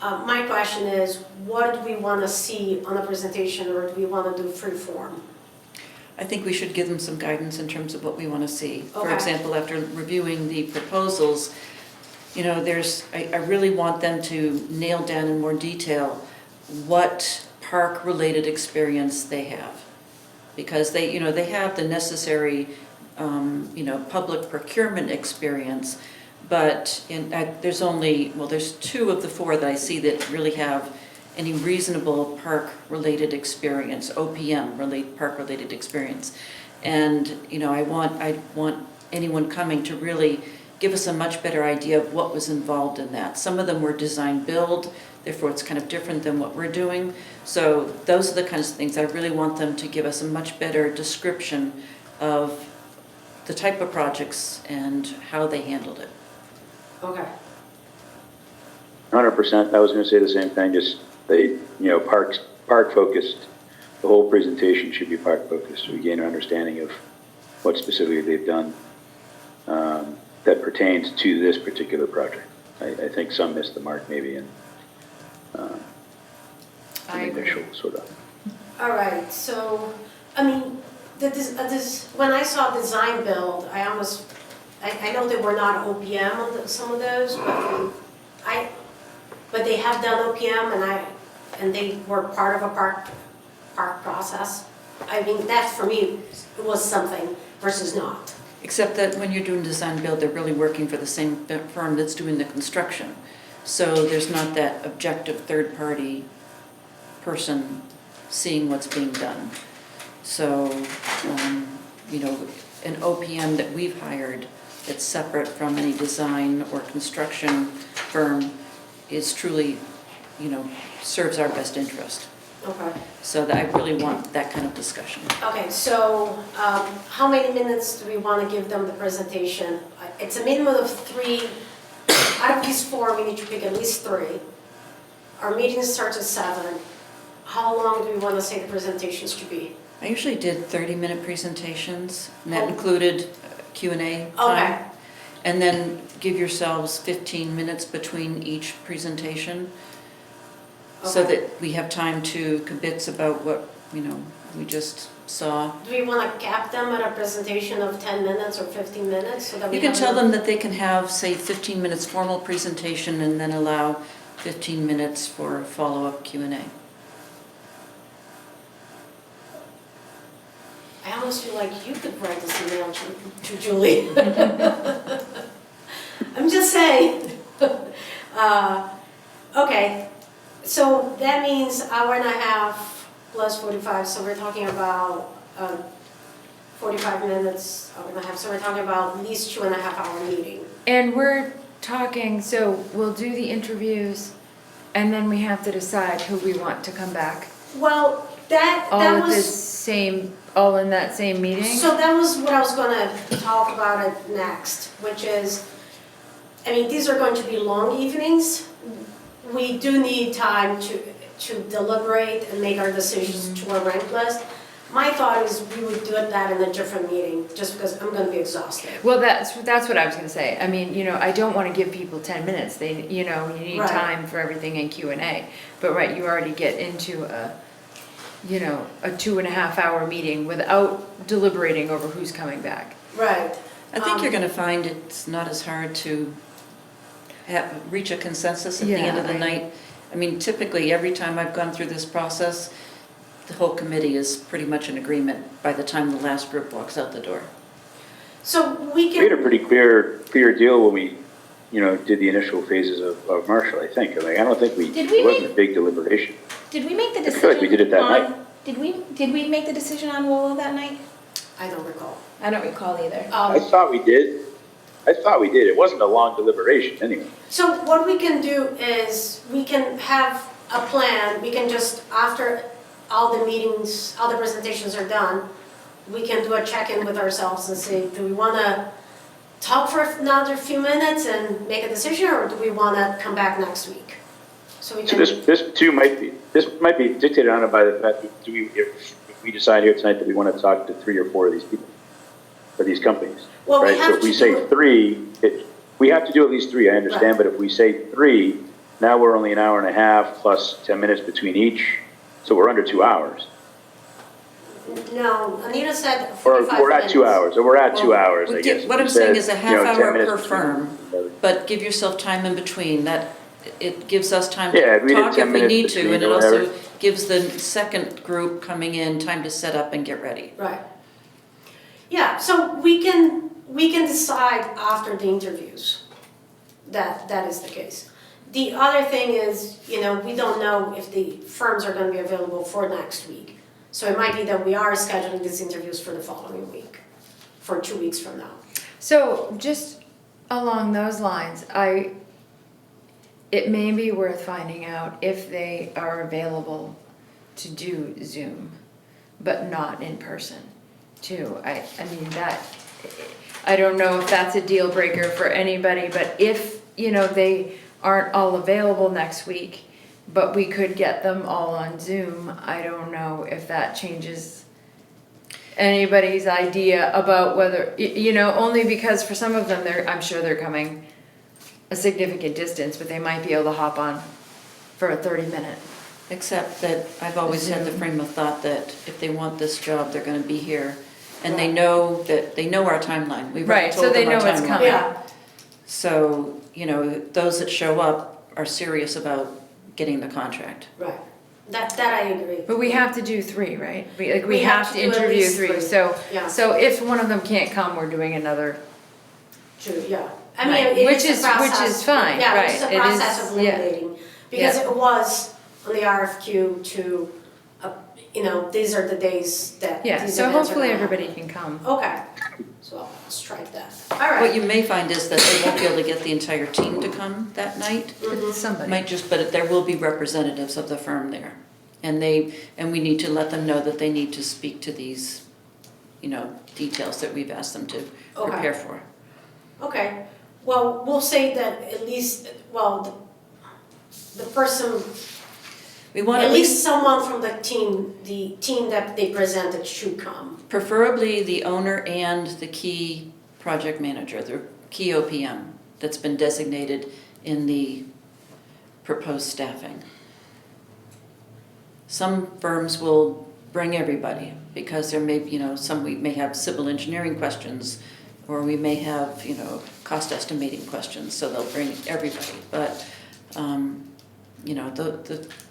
My question is, what do we want to see on the presentation, or do we want to do free form? I think we should give them some guidance in terms of what we want to see. For Okay. example, after reviewing the proposals, you know, I really want them to nail down in more detail what park-related experience they have. Because they have the necessary, public procurement experience, but there's two of the four that I see that really have any reasonable park-related experience, OPM park-related experience. And, I want anyone coming to really give us a much better idea of what was involved in that. Some of them were design build, therefore it's kind of different than what we're doing. So those are the kinds of things I really want them to give us a much better description of the type of projects and how they handled it. Okay. 100%. I was going to say the same thing. Just park focused. The whole presentation should be park focused. We gain an understanding of what specifically they've done that pertains to this particular project. I think some missed the mark maybe in the initial sort of. All right, so, I mean, when I saw design build, I know they were not OPM on some of those, but they have done OPM and they were part of a park process. I mean, that for me was something versus not. Except that when you're doing design build, they're really working for the same firm that's doing the construction. So there's not that objective third-party person seeing what's being done. So, an OPM that we've hired that's separate from any design or construction firm is truly, serves our best interest. Okay. So that I really want that kind of discussion. Okay, so how many minutes do we want to give them the presentation? It's a minimum of 3. Out of these 4, we need to pick at least 3. Our meeting starts at 7. How long do we want to say the presentations should be? I usually did 30-minute presentations, and that included Q&A time. Okay. And then give yourselves 15 minutes between each presentation, so Okay. that we have time to kibitz about what, we just saw. Do we want to cap them at a presentation of 10 minutes or 15 minutes so that we You can have tell enough- them that they can have, say, 15 minutes formal presentation and then allow 15 minutes for follow-up Q&A. I almost feel like you could write this email to Julie. I'm just saying. Okay, so that means hour and a half plus 45, so we're talking about 45 minutes, hour and a half, so we're talking about at least 2.5 hour meeting. And we're talking, so we'll do the interviews, And then we have to decide who we want to come back. Well, that All at the was, same, all in that same meeting? so that was what I was gonna talk about it next, which is, I mean, these are going to be long evenings. We do need time to deliberate and make our decisions to our rank list. My thought is we would do that in a different meeting, just because I'm gonna be exhausted. Well, that's what I was gonna say. I mean, I don't wanna give people 10 minutes. They, you need Right. time for everything in Q&A. But right, you already get into a 2.5 hour meeting without deliberating over who's coming back. Right. I think you're gonna find it's not as hard to reach a consensus at the end of the Yeah, night. I mean, typically, every time I've gone through this process, the whole committee is pretty much in agreement by the time the last group walks out the door. So we We had a can, pretty clear deal when we, did the initial phases of Marshall, I think. I don't think Did we it wasn't a big deliberation. Did we make the I decision feel like we did it that on- night. Did we make the decision on Willow that night? I don't recall. I don't recall either. I thought we did. It wasn't a long deliberation anyway. So what we can do is, we can have a plan, we can just, after all the meetings, all the presentations are done, we can do a check-in with ourselves and say, do we wanna talk for another few minutes and make a decision, or do we wanna come back next week? So we So can, this might be dictated on by the fact that if we decide here tonight that we want to talk to 3 or 4 of these people, or these companies, well, we right? So have if we to say do it. 3, we have to do at least 3, I understand, Right. but if we say 3, now we're only an hour and a half plus 10 minutes between each, so we're under 2 hours. No, Anita said Or 45 we're at 2 minutes. hours, or we're at 2 Well, hours, I we guess. get- what We I'm saying said, is a 10 half hour minutes per between- firm. But give yourself time in between, that, it gives us time Yeah, to we did talk 10 if we minutes need to, between and it or also whatever. gives the second group coming in time to set up and get ready. Right. Yeah, so we can decide after the interviews that is the case. The other thing is, we don't know if the firms are gonna be available for next week. So it might be that we are scheduling these interviews for the following week, for 2 weeks from now. So just along those lines, it may be worth finding out if they are available to do Zoom, but not in person too. I mean, I don't know if that's a deal breaker for anybody, but if, they aren't all available next week, but we could get them all on Zoom, I don't know if that changes anybody's idea about whether, only because for some of them, I'm sure they're coming a significant distance, but they might be able to hop on for a 30-minute. Except that I've always had the frame of thought that if they want this job, they're gonna be here. And they know our timeline. We've already Right, so told they them our know it's timeline. coming. Yeah, So, those that show up are serious about getting the contract. right. That I agree. But we have to do 3, right? We We have have to to do at interview least 3, 3. so, Yeah. so if one of them can't come, we're doing another. True, yeah. I Right. mean, it Which is a is process. fine, Yeah, right, it's a it process is, of yeah. eliminating. Because Yeah. it was on the RFQ to, these are the days that Yeah, these so events are hopefully gonna everybody happen. can come. Okay, so let's try that. All What right. you may find is that they won't be able to get the entire team to come that night. Somebody. But there will be representatives of the firm there. And we need to let them know that they need to speak to these, details that we've asked them to Okay. prepare for. Okay, well, we'll say that at least, the person, We want at least someone from the team that they presented should come. preferably the owner and the key project manager, the key OPM that's been designated in the proposed staffing. Some firms will bring everybody because there may, we may have civil engineering questions, or we may have, cost estimating questions, so they'll bring everybody. But,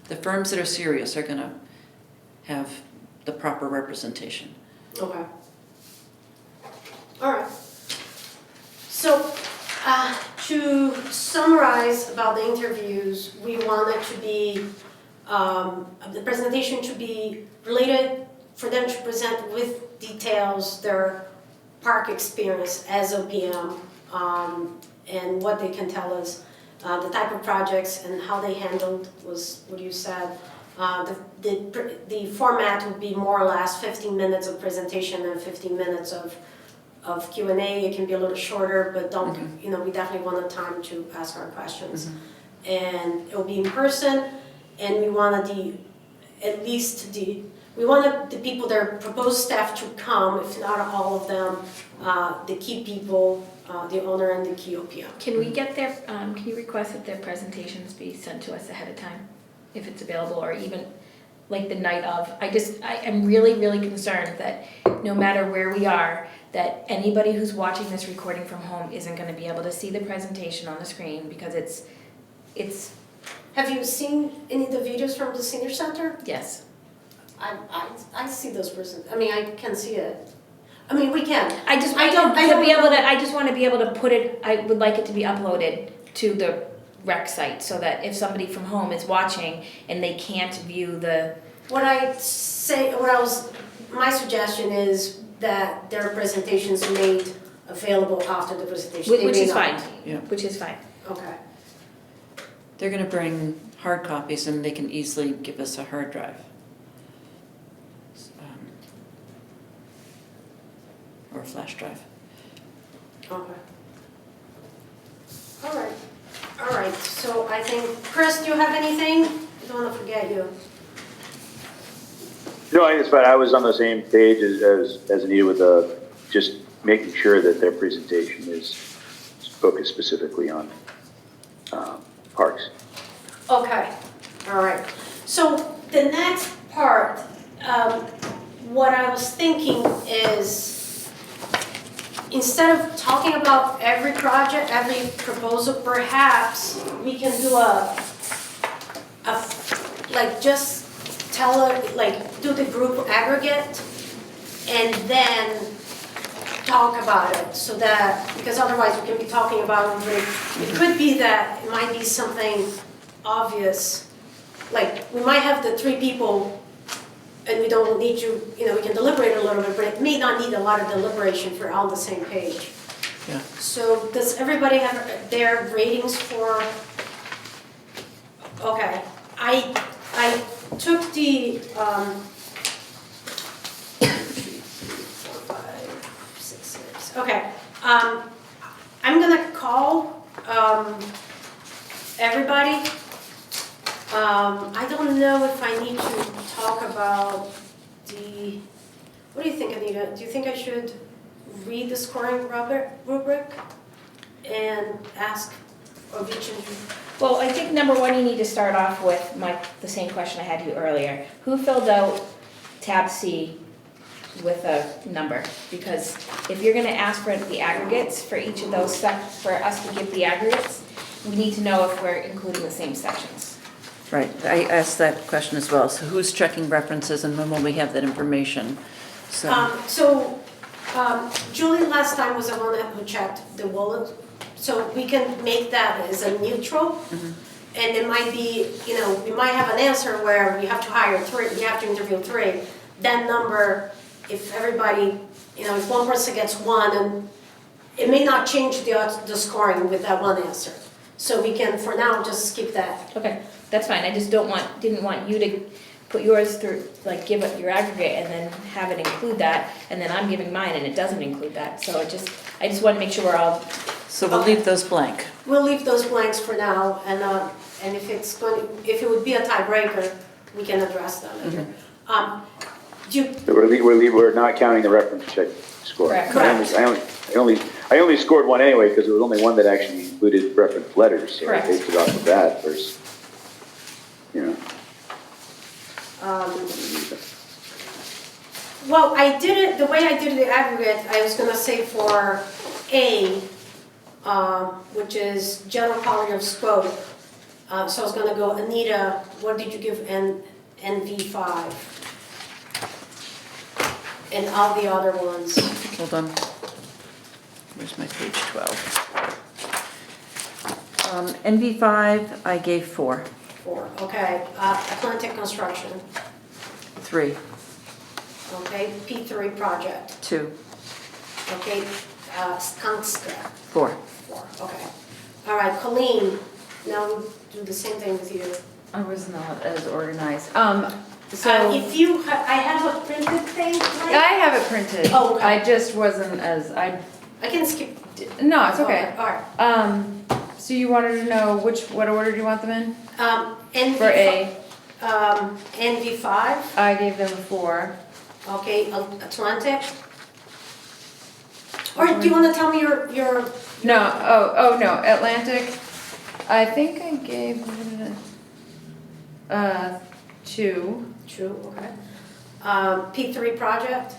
the firms that are serious are gonna have the proper representation. Okay. All right. So, to summarize about the interviews, we wanted to be, the presentation to be related, for them to present with details their park experience as OPM, and what they can tell us. the type of projects and how they handled was what you said. The format would be more or less 15 minutes of presentation and 15 minutes of Q&A. It can be a little shorter, but don't, we definitely want the time to ask our questions. And it will be in person, and we wanted we wanted the people, their proposed staff to come, if not all of them, the key people, the owner and the key OPM. Can we get their, can you request that their presentations be sent to us ahead of time, if it's available, or even like the night of? I am really, really concerned that no matter where we are, that anybody who's watching this recording from home isn't gonna be able to see the presentation on the screen, because it's, Have you seen any of the videos from the senior center? yes. I see those persons, I mean, I can see it. I mean, we can. I just I want don't- to I don't be able know. to, I just want to be able to put it, I would like it to be uploaded to the rec site, so that if somebody from home is watching and they can't view the, My suggestion is that their presentations made available after the presentation. They which may is not. fine, Yeah. which is fine. Okay. They're gonna bring hard copies and they can easily give us a hard drive. Or a flash drive. Okay. All right, so I think, Chris, do you have anything? I don't want to forget you. No, I think it's fine. I was on the same page as Anita with just making sure that their presentation is focused specifically on parks. Okay, all right. So the next part, what I was thinking is, instead of talking about every project, every proposal, perhaps we can do just do the group aggregate and then talk about it, so that, because otherwise we can be talking about it. It could be that it might be something obvious, like we might have the 3 people and we don't need to, we can deliberate a little bit, but it may not need a lot of deliberation for all the same page. Yeah. So does everybody have their ratings for, okay, I took the, 3, 4, 5, 6, 6, okay. I'm gonna call, everybody. I don't know if I need to talk about what do you think, Anita? Do you think I should read the scoring rubric and ask of each of you? Well, I think number one, you need to start off with the same question I had you earlier. Who filled out tab C with a number? Because if you're gonna ask for the aggregates for each of those for us to give the aggregates, we need to know if we're including the same sections. Right, I asked that question as well. So who's checking references and when will we have that information? So, Julie last time was the one who checked the wallet, so we can make that as a neutral. And it might be, we might have an answer where we have to hire 3, we have to interview 3. That number, if everybody, if one person gets 1, and it may not change the scoring with that one answer. So we can, for now, just skip that. Okay, that's fine. I just didn't want you to put yours through, give it your aggregate and then have it include that, and then I'm giving mine and it doesn't include that. So I just want to make sure we're all, so we'll leave those blank. We'll leave those blanks for now, and if it would be a tiebreaker, we can address that later. So we're not counting the reference check score. Correct. I only scored 1 anyway because there was only one that actually included reference letters. So Correct. I based it off of that versus, Well, I did it, the way I did the aggregate, I was gonna say for A, which is general quality of scope. So I was gonna go, Anita, what did you give NV5? And all the other ones. Hold on. Where's my page 12? NV5, I gave 4. 4, okay. Atlantic Construction, 3, okay. P3 Project, 2, okay. Skanska, 4. 4, okay. All right, Colleen, Now we'll do the same thing with you. I was not as organized. So If you, I have a printed thing, I right? have it printed. Oh, okay. I just wasn't as, I can skip. no, it's okay. All right. So you wanted to know what order do you want them in? NV. For A, NV5, I gave them a 4. okay, Atlantic. Or do you want to tell me your? No, no, Atlantic, I think I gave, what did I, 2, True, okay. P3 project,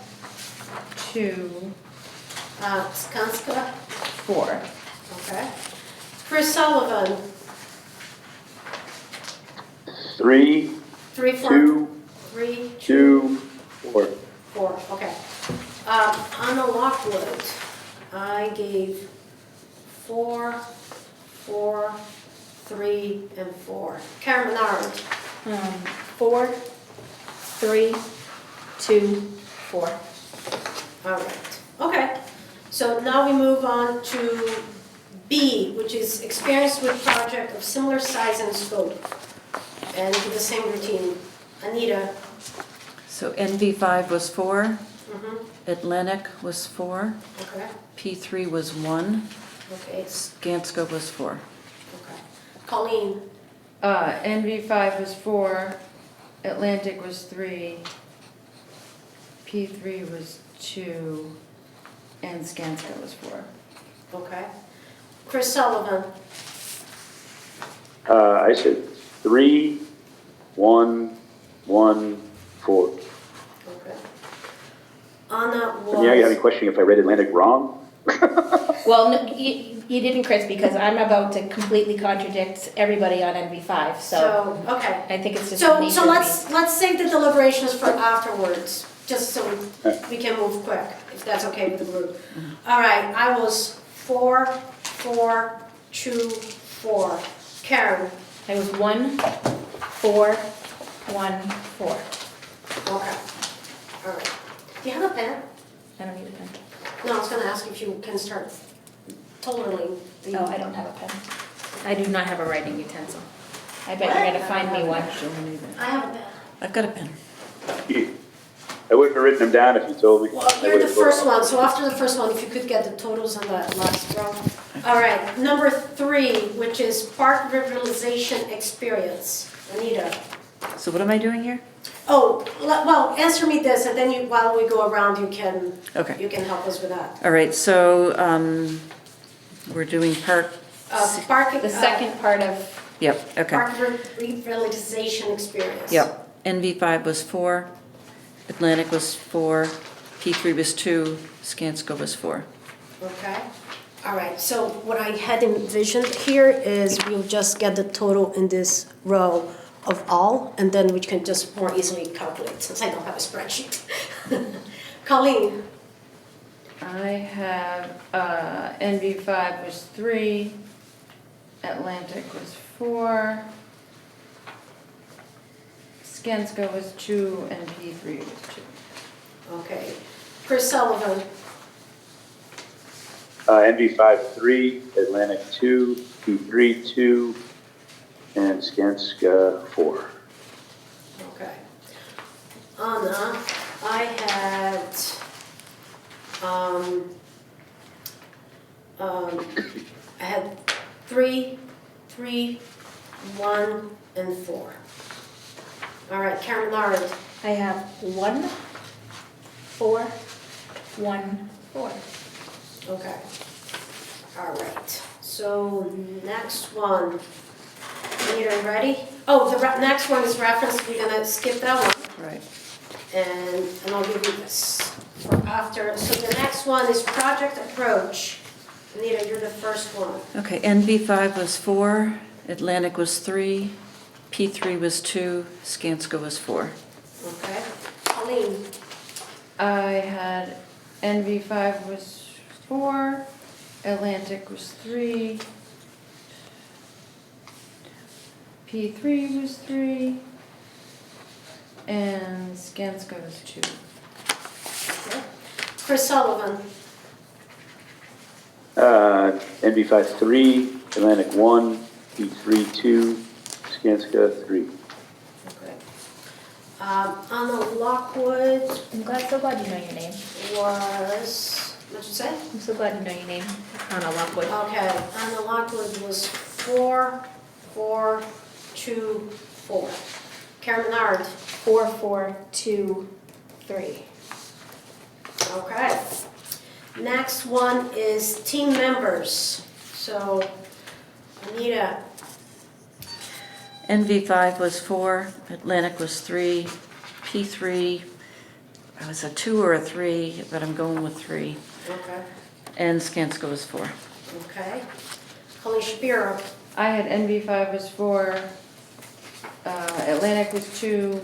2, Skanska, 4. okay. Chris Sullivan, 3, 3, 4, 2, 3, 2, 4. 4, okay. Anna Lockwood, I gave 4, 4, 3, and 4. Karen Menard, 4, 3, 2, 4. all right. Okay, so now we move on to B, which is experience with project of similar size and scope. And do the same routine. Anita, So NV5 was 4, mhm, Atlantic was 4, okay, P3 was 1, okay, Skanska was 4. okay. Colleen, NV5 was 4, Atlantic was 3, P3 was 2, and Skanska was 4. okay. Chris Sullivan, I said 3, 1, 1, 4. okay. Anna And yeah, you have me was, questioning if I read Atlantic wrong? Well, no, you didn't, Chris, because I'm about to completely contradict everybody on NV5, so so, okay. I think it's just. So, the so nature of let's save the deliberations for afterwards, just so we can move quick, if that's okay with the group. All right, I was 4, 4, 2, 4. Karen, I was 1, 4, 1, 4. okay. All right. Do you have a pen? I don't need a pen. No, I was gonna ask if you can start totally. Oh, I don't have a pen. I do not have a writing utensil. I bet you're gonna find me one. I have a pen. I've got a pen. I wouldn't have written them down if you told me. Well, I you're the would've put first them. one, so after the first one, if you could get the totals on that last row. All right, number 3, which is park revitalization experience. Anita. So what am I doing here? Oh, well, answer me this, and then you, while we go around, you can Okay. help us with that. All right, so we're doing park, Park. The second part of, yep, okay. Park revitalization experience. Yep, NV5 was 4, Atlantic was 4, P3 was 2, Skanska was 4. Okay, all right, so what I had envisioned here is we'll just get the total in this row of all, and then we can just more easily calculate, since I don't have a spreadsheet. Colleen, I have, NV5 was 3, Atlantic was 4, Skanska was 2, and P3 was 2. okay. Chris Sullivan, NV5 3, Atlantic 2, P3 2, and Skanska 4. okay. Anna, I had, I had 3, 3, 1, and 4. All right, Karen Lard, I have 1, 4, 1, 4. okay. All right, so next one. Anita, ready? Oh, the next one is reference, we're gonna skip that one. Right. And I'll give you this for after. So the next one is project approach. Anita, you're the first one. Okay, NV5 was 4, Atlantic was 3, P3 was 2, Skanska was 4. Okay. Colleen, I had NV5 was 4, Atlantic was 3, P3 was 3, and Skanska was 2. okay. Chris Sullivan, NV5 3, Atlantic 1, P3, 2, Skanska, 3. Okay. Anna Lockwood So glad you know your name. was, what'd you say? I'm so glad you know your name, Anna Lockwood. Okay, Anna Lockwood was 4, 4, 2, 4. Karen Menard, 4, 4, 2, 3. okay. Next one is team members. So, Anita, NV5 was 4, Atlantic was 3, P3, it was a 2 or a 3, but I'm going with 3, okay, and Skanska was 4. okay. Colleen Shapiro, I had NV5 was 4, Atlantic was 2.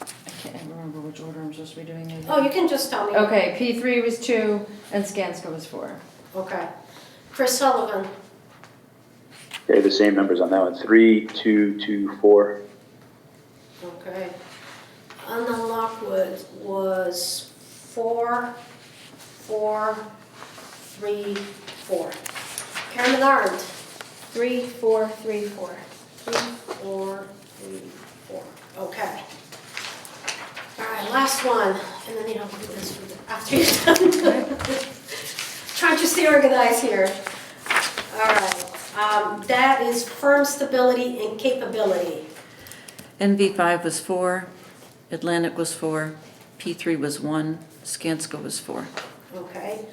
I can't remember which order I'm supposed to be doing these. oh, you can just tell me. Okay, P3 was 2, and Skanska was 4. Okay. Chris Sullivan, Okay, the same numbers on that one. 3, 2, 2, 4. okay. Anna Lockwood was 4, 4, 3, 4. Karen Menard, 3, 4, 3, 4. 3, 4, 3, 4. Okay. All right, last one, and then you don't do this for the, after you're done. Trying to stay organized here. All right, that is firm stability and capability. NV5 was 4, Atlantic was 4, P3 was 1, Skanska was 4. Okay.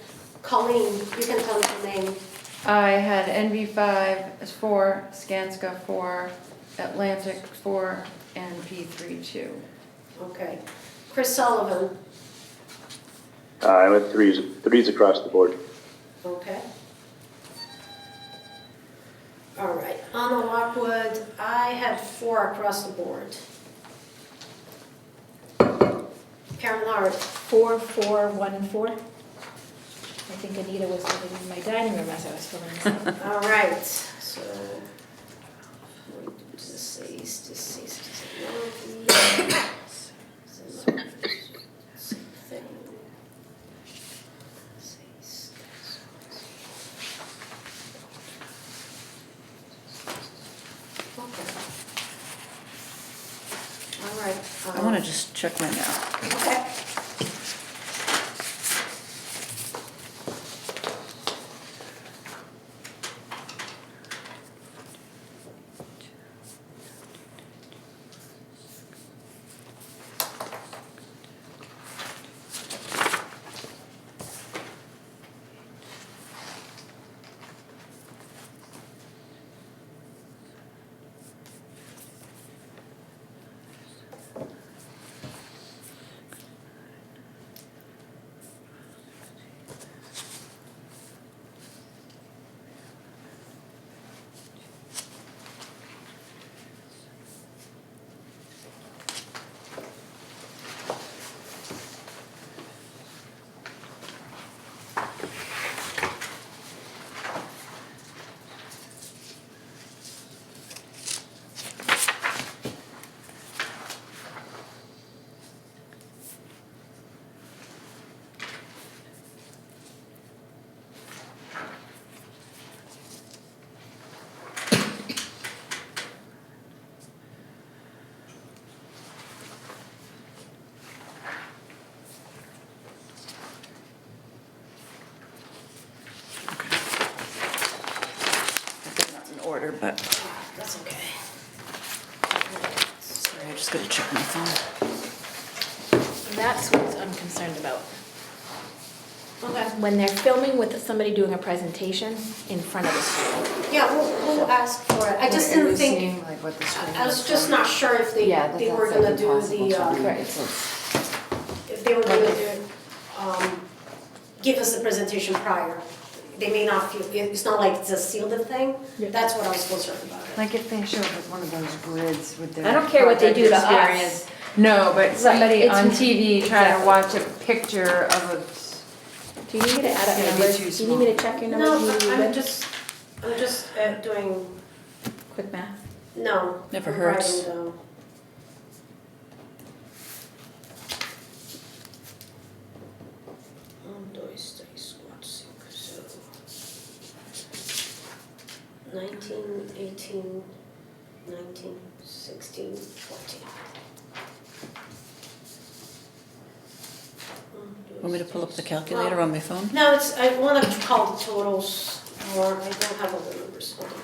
Colleen, you can tell me the name. I had NV5 as 4, Skanska 4, Atlantic 4, and P3 2. Okay. Chris Sullivan. I went threes across the board. Okay. All right. Anna Lockwood, I had 4 across the board. Karen Menard. 4, 4, 1, 4. I think Anita was living in my dining room as I was filling this out. All right. So, deceased. Same thing. Deceased. Okay. All right. I want to just check my math. Okay. They're not in order, but That's okay. sorry, I just got to check my phone. And that's what I'm concerned about. Okay. When they're filming with somebody doing a presentation in front of the school. Yeah, we'll ask for it. I just Are didn't you think, seeing, like, what the screen I was looks just like? not sure if they Yeah, they were that's, gonna like, do impossible the, to do. Right. if they were gonna do, give us the presentation prior. They may not feel, it's not like it's a sealed thing. Yeah. That's what I was concerned about it. Like if they showed like one of those grids with their. I don't care what they do to us. project experience. No, but somebody it's- on TV trying to exactly. watch a picture of Do you need me to add up It's gonna be numbers? too Do you need me to check your numbers? No, Do you need me I'm to- just doing, Quick math. no. Never I'm hurts. writing down. Un, dos, tres, cuatro, cinco, so. 19, 18, 19, 16, 14. Want me to pull up the calculator on my phone? No, I want to call the totals, or I don't have all the numbers. Hold on.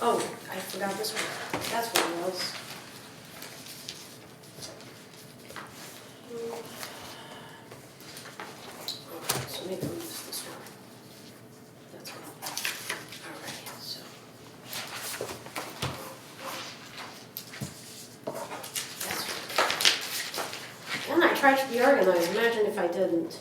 Oh, I forgot this one. That's what it was. Okay, so maybe we'll use this one. That's one. All right, so. That's one. And I tried to be organized. Imagine if I didn't.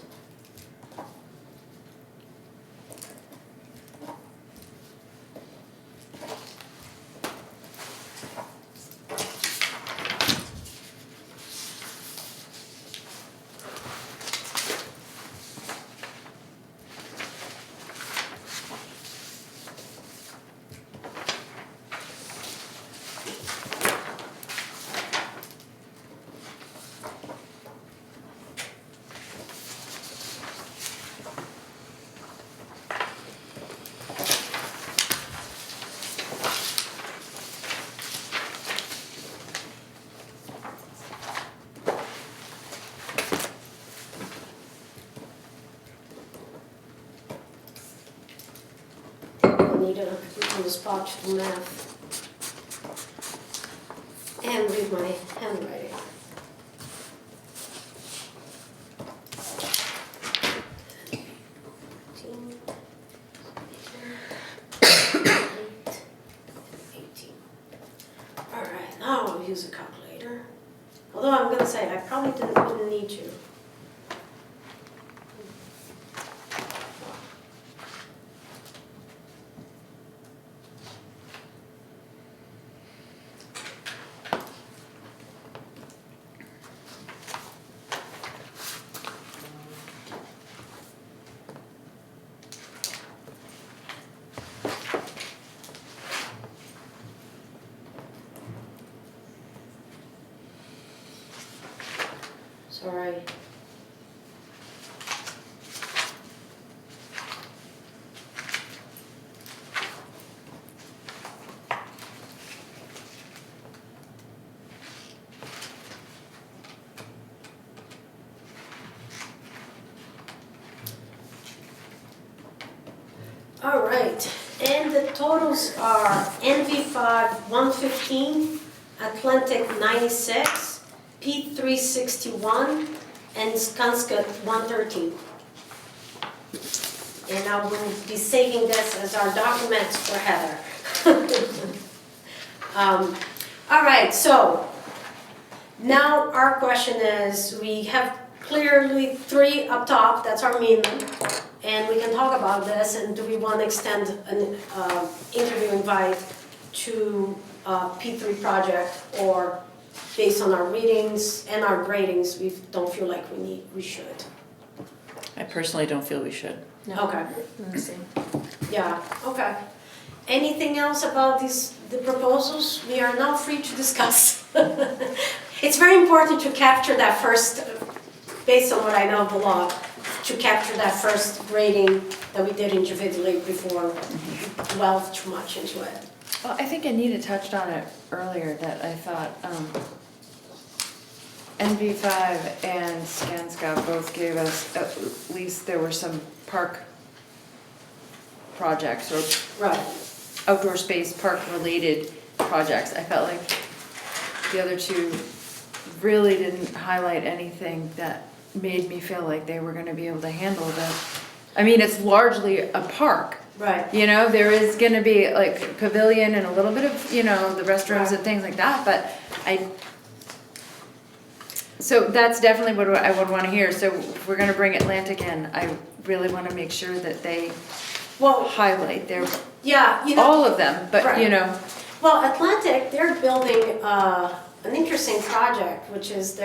Need to on the spot to do math and read my handwriting. All right, now I'll use a calculator. Although I'm going to say I probably wouldn't need to. Sorry. All right, and the totals are NV5 115, Atlantic 96, P361, and Skanska 113. And I will be saving this as our documents for Heather. All right, so now our question is, we have clearly 3 up top, that's our minimum, and we can talk about this, and do we want to extend an interview invite to P3 project, or based on our readings and our gradings, we don't feel like we should. I personally don't feel we should. No. Okay, Let me see. yeah, okay. Anything else about the proposals? We are now free to discuss. It's very important to capture that first, based on what I know of the law, to capture that first grading that we did individually before we delved too much into it. Well, I think Anita touched on it earlier, that I thought NV5 and Skanska both gave us, at least there were some park projects or Right. outdoor space park related projects. I felt like the other two really didn't highlight anything that made me feel like they were gonna be able to handle that. I mean, it's largely a park. Right. You know, there is gonna be like pavilion and a little bit of, you know, the restrooms and things like that, but so that's definitely what I would wanna hear. So if we're gonna bring Atlantic in, I really wanna make sure that they highlight their, Yeah, you know. all of them, but you Right. know. Well, Atlantic, they're building an interesting project, which is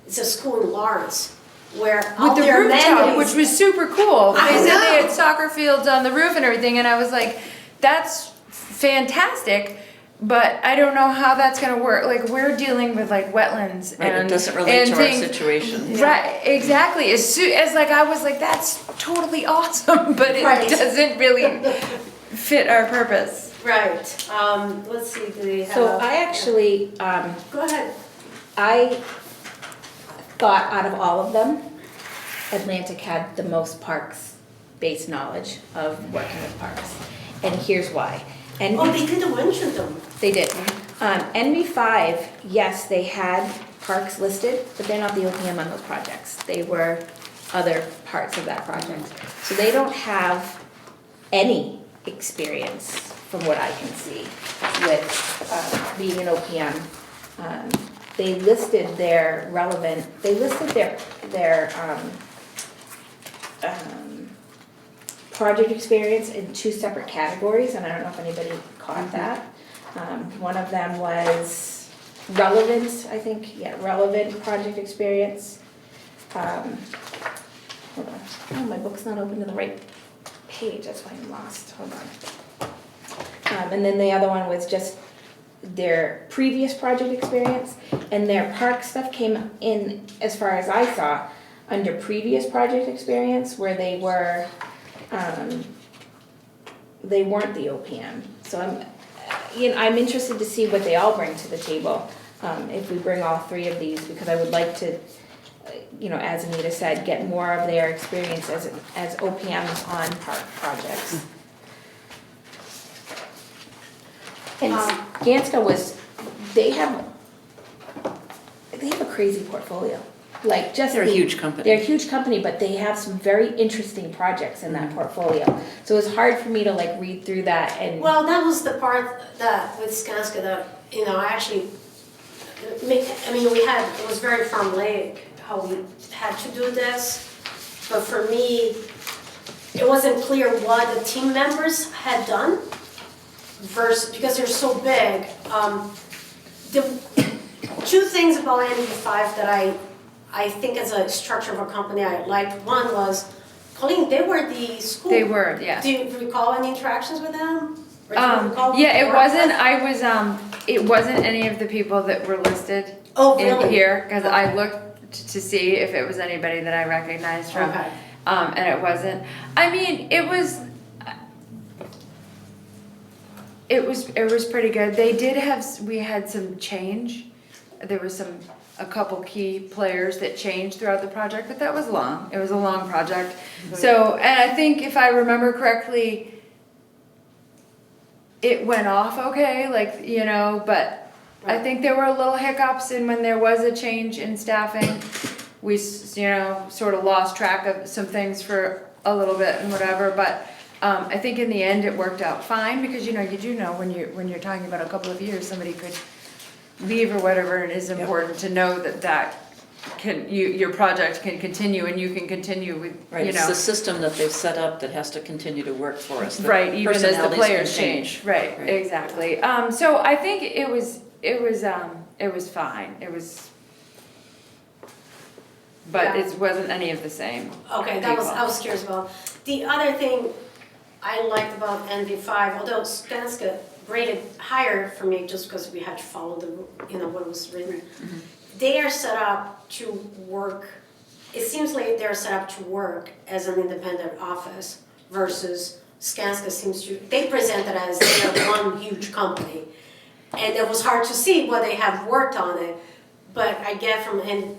it's a school in Lawrence, where all With the their rooftop, amenities. which was super cool. I They said they know. had soccer fields on the roof and everything, and I was like, that's fantastic. But I don't know how that's gonna work. Like, we're dealing with like wetlands Right, and it doesn't relate to our things- situation. Right, exactly. As like I was like, that's totally awesome, but it Right. doesn't really fit our purpose. Right, let's see, do they have? So I actually, Go ahead. I thought out of all of them, Atlantic had the most parks-based knowledge of working with parks. And here's why. And Oh, they did mention them. they did. NV5, yes, they had parks listed, but they're not the OPM on those projects. They were other parts of that project. So they don't have any experience, from what I can see, with being an OPM. They listed their relevant, they listed their project experience in two separate categories, and I don't know if anybody caught that. One of them was relevant, I think, relevant project experience. Hold on, oh, my book's not open to the right page, that's why I'm lost, hold on. And then the other one was just their previous project experience, and their park stuff came in, as far as I saw, under previous project experience, where they were, they weren't the OPM. So I'm interested to see what they all bring to the table, if we bring all three of these, because I would like to, as Anita said, get more of their experience as OPMs on park projects. And Skanska they have a crazy portfolio. Like just They're a huge company. They're a huge company, but they have some very interesting projects in that portfolio. So it's hard for me to read through that and. Well, that was the part that with Skanska that, I actually, it was very formulaic how we had to do this. But for me, it wasn't clear what the team members had done versus, because they're so big. The two things about NV5 that I think as a structure of a company I liked. One was, Colleen, they were the school. They were, yes. Do you recall any interactions with them? Or do you recall Yeah, it work wasn't, with? it wasn't any of the people that were listed Oh, in really? here, because I looked to see if it was anybody that I recognized from. Okay. And it wasn't. I mean, it was pretty good. We had some change. There was a couple key players that changed throughout the project, but that was long. It was a long project. So, and I think if I remember correctly, it went off okay, but I think there were little hiccups, and when there was a change in staffing, we, sort of lost track of some things for a little bit and whatever, but I think in the end it worked out fine, because you do know when you're talking about a couple of years, somebody could leave or whatever, and it is important to know that your project can continue and you can continue with, Right, it's the system that they've set up that has to continue to work for us. The Right, even as the personalities players can change, right, exactly. So I think it was fine, but Yeah. it wasn't any of the same. Okay, I was curious about. The other thing I liked about NV5, although Skanska rated higher for me just because we had to follow what was written. They are set up to work, it seems like they're set up to work as an independent office versus Skanska they present it as they are one huge company. And it was hard to see what they have worked on it. But I get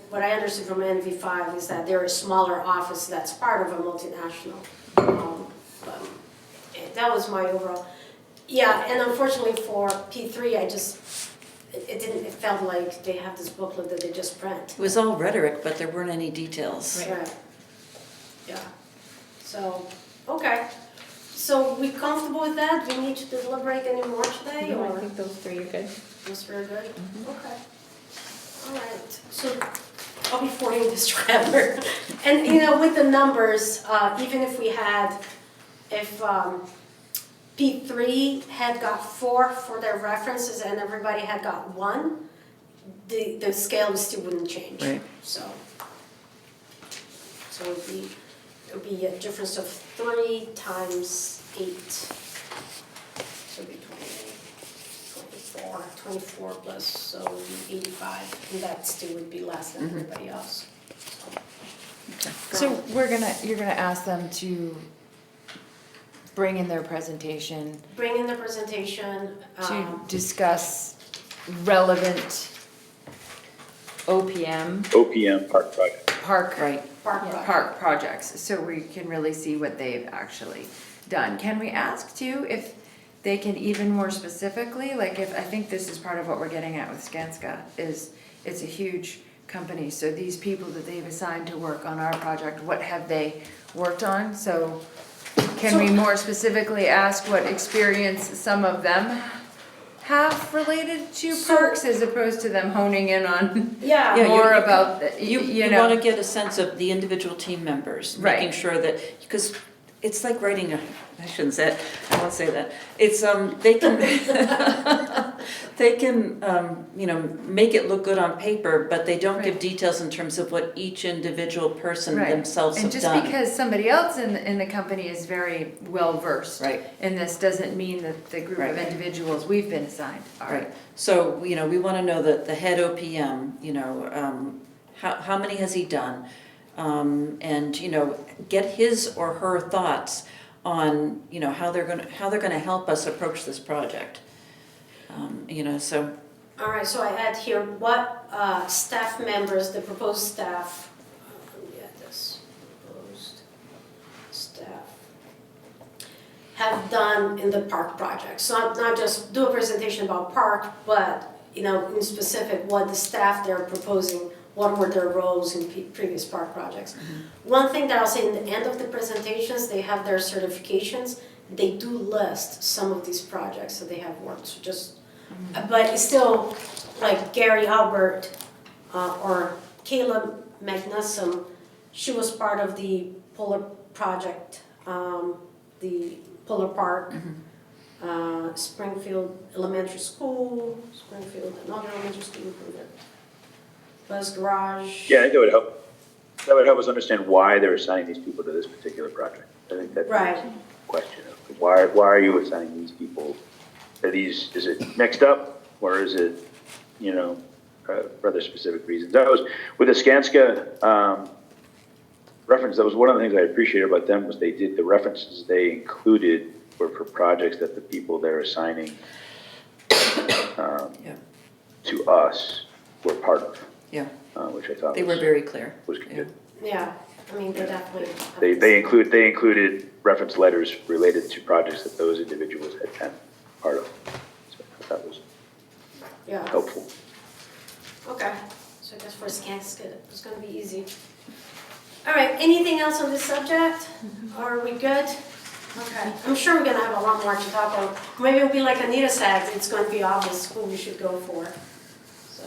what I understood from NV5 is that they're a smaller office that's part of a multinational. But that was my overall. Yeah, and unfortunately for P3, it felt like they have this booklet that they just print. It was all rhetoric, but there weren't any details. Right. Yeah. So, okay. So we comfortable with that? Do we need to deliberate any more today? No, I Or think those three are good. that's very good? Okay. All right. So I'll be forwarding this to Trevor. And with the numbers, even if if P3 had got 4 for their references and everybody had got 1, the scale still wouldn't change. Right. So it would be a difference of 3 times 8. So it'd be 24 plus, so it would be 85, and that still would be less than everybody else. So you're gonna ask them to bring in their presentation bring in the presentation. to discuss relevant OPM, OPM park project. park, Right. Park Yeah. project. park projects, so we can really see what they've actually done. Can we ask too if they can even more specifically, like if, I think this is part of what we're getting at with Skanska, is it's a huge company, so these people that they've assigned to work on our project, what have they worked on? So can we more specifically ask what experience some of them have related to So- parks as opposed to them honing in on Yeah. Yeah, more you- about, the- You you want to know? get a sense of the individual team members, Right. making sure that, because it's like writing a, I shouldn't say it, I won't say that. It's, they can, they can, make it look good on paper, but they don't give Right. details in terms of what each individual person Right. themselves have And just done. because somebody else in the company is very well versed. Right. in this doesn't mean that the group of Right. individuals we've been assigned are. Right, so, we want to know that the head OPM, how many has he done? And, get his or her thoughts on, how they're gonna help us approach this project. So, All right, so I add here, what staff members, the proposed staff, let me add this, proposed staff, have done in the park project. So not just do a presentation about park, but, in specific, what the staff they're proposing, what were their roles in previous park projects. One thing that I'll say in the end of the presentations, they have their certifications. They do list some of these projects that they have worked, so just, but it's still like Gary Albert or Kayla Magnuson. She was part of the Polar Project, the Polar Park, Springfield Elementary School, Springfield, another elementary school improvement, Buzz Garage. Yeah, I think that would help. That would help us understand why they're assigning these people to this particular project. I think that's Right. the question of why are you assigning these people? Is it mixed up or is it, for other specific reasons? That was, with the Skanska reference, that was one of the things I appreciated about them was they did, the references they included were for projects that the people they're assigning Yeah. to us were part of. Yeah. Which I thought they were was very clear. good. Yeah, I mean, they definitely. They included reference letters related to projects that those individuals had been part of. So I thought that was Yeah, helpful. okay, so I guess for Skanska, it's gonna be easy. All right, anything else on this subject? Are we good? Okay, I'm sure we're gonna have a lot more to talk about. Maybe it'll be like Anita said, it's gonna be obvious who we should go for, so,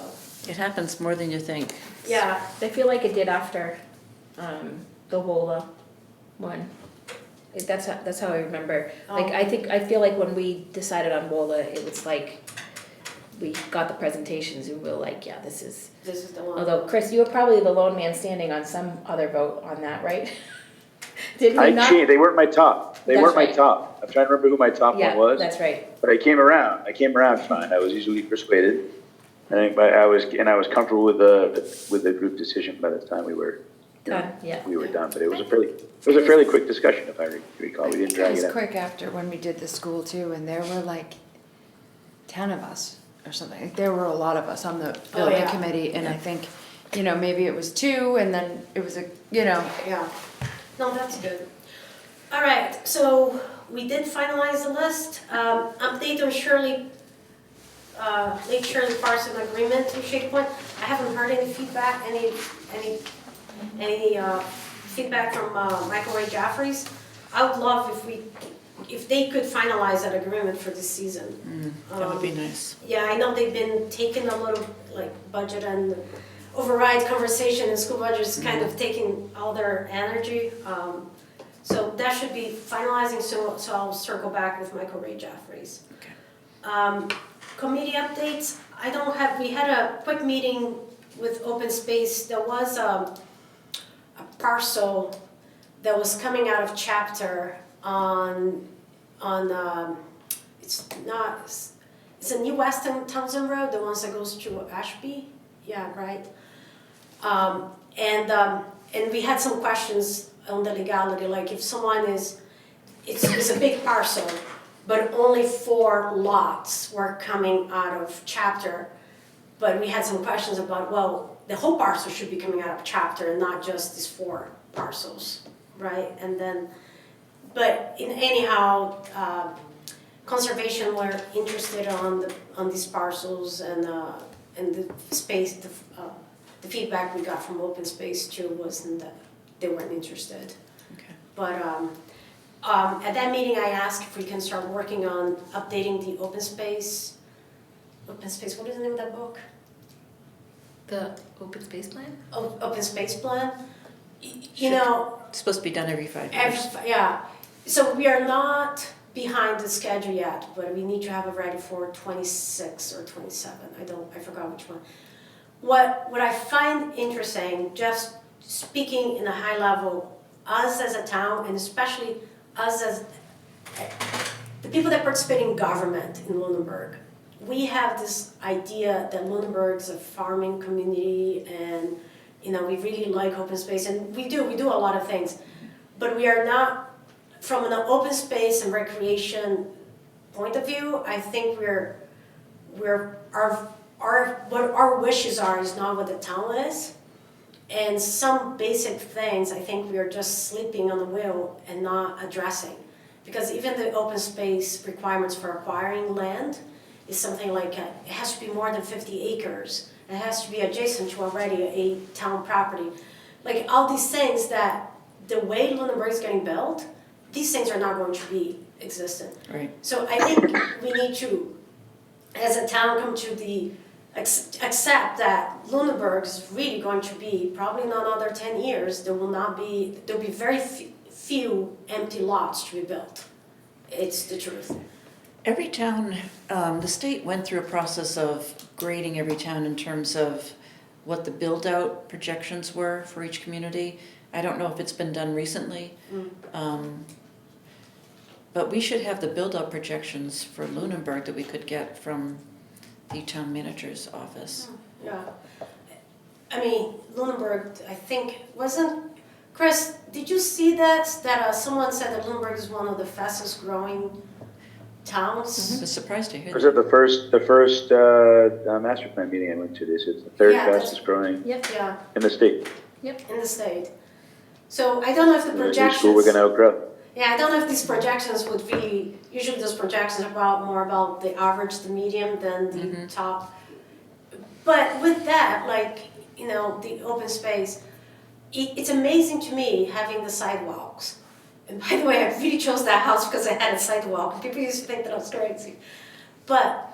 It happens more than you think. yeah. I feel like it did after the WOLA one. That's how I remember. Like, Oh. I feel like when we decided on WOLA, it was like, we got the presentations and we were like, yeah, this is. This is the one. Although, Chris, you were probably the lone man standing on some other vote on that, right? Did we I not? changed, they weren't my top. They That's weren't my right. top. I'm trying to remember who my top one Yeah, was. that's right. But I came around fine. I was easily persuaded. I was comfortable with the group decision by the time we were Done, yeah. we were done. But it was a fairly quick discussion, if I recall. We didn't It drag was it out. quick after when we did the school too, and there were like 10 of us or something. There were a lot of us on the building yeah. committee, and I think, maybe it was 2, and then it was Yeah, no, that's good. All right, so we did finalize the list. Update on Shirley, Lake Shirley Parson agreement to Shake Point. I haven't heard any feedback, any feedback from Michael Ray Jeffries. I would love if they could finalize that agreement for this season. That would be nice. Yeah, I know they've been taking a little, budget and override conversation, and school budget's kind of taking all their energy. So that should be finalizing, so I'll circle back with Michael Ray Jeffries. Committee updates, we had a quick meeting with Open Space. There was a parcel that was coming out of chapter it's a New Weston Townsend Road, the ones that goes to Ashby, yeah, right? And we had some questions on the legality, like if someone is it's a big parcel, but only 4 lots were coming out of chapter. But we had some questions about, well, the whole parcel should be coming out of chapter and not just these 4 parcels, right? And then, but anyhow, conservation were interested on these parcels and the space, the feedback we got from open space too wasn't that they weren't interested. Okay. But at that meeting, I asked if we can start working on updating the open space, what is the name of that book? The open space plan? Open space plan. You know, It's supposed to be done every 5 years. yeah, so we are not behind the schedule yet, but we need to have it ready for 26 or 27, I forgot which one. What I find interesting, just speaking in a high level, us as a town, and especially us as the people that participate in government in Lunenburg, we have this idea that Lunenburg is a farming community and, you know, we really like open space, and we do a lot of things, but we are not, from an open space and recreation point of view, I think what our wishes are is not what the town is. And some basic things, I think we are just sleeping on the wheel and not addressing. Because even the open space requirements for acquiring land is something like, it has to be more than 50 acres. It has to be adjacent to already a town property. Like all these things that the way Lunenburg is getting built, these things are not going to be existent. Right. So I think we need to, as a town, come to the accept that Lunenburg is really going to be, probably in another 10 years, there'll be very few empty lots to be built. It's the truth. Every town, the state went through a process of grading every town in terms of what the build-out projections were for each community. I don't know if it's been done recently. But we should have the build-out projections for Lunenburg that we could get from the town manager's office. Yeah. I mean, Lunenburg, I think, Chris, did you see that someone said that Lunenburg is one of the fastest growing towns? I was surprised to hear Was that. it the first master plan meeting I went to? They said it's the 3rd Yeah, that's- fastest growing Yep, Yeah, in the state. in the state. So I don't know if the And the new projections. school we're gonna outgrow. Yeah, I don't know if these projections would really, usually those projections are more about the average, the medium, than the top. But with that, like, you know, the open space, it's amazing to me having the sidewalks. And by the way, I really chose that house because I had a sidewalk. People used to think that I was crazy. But,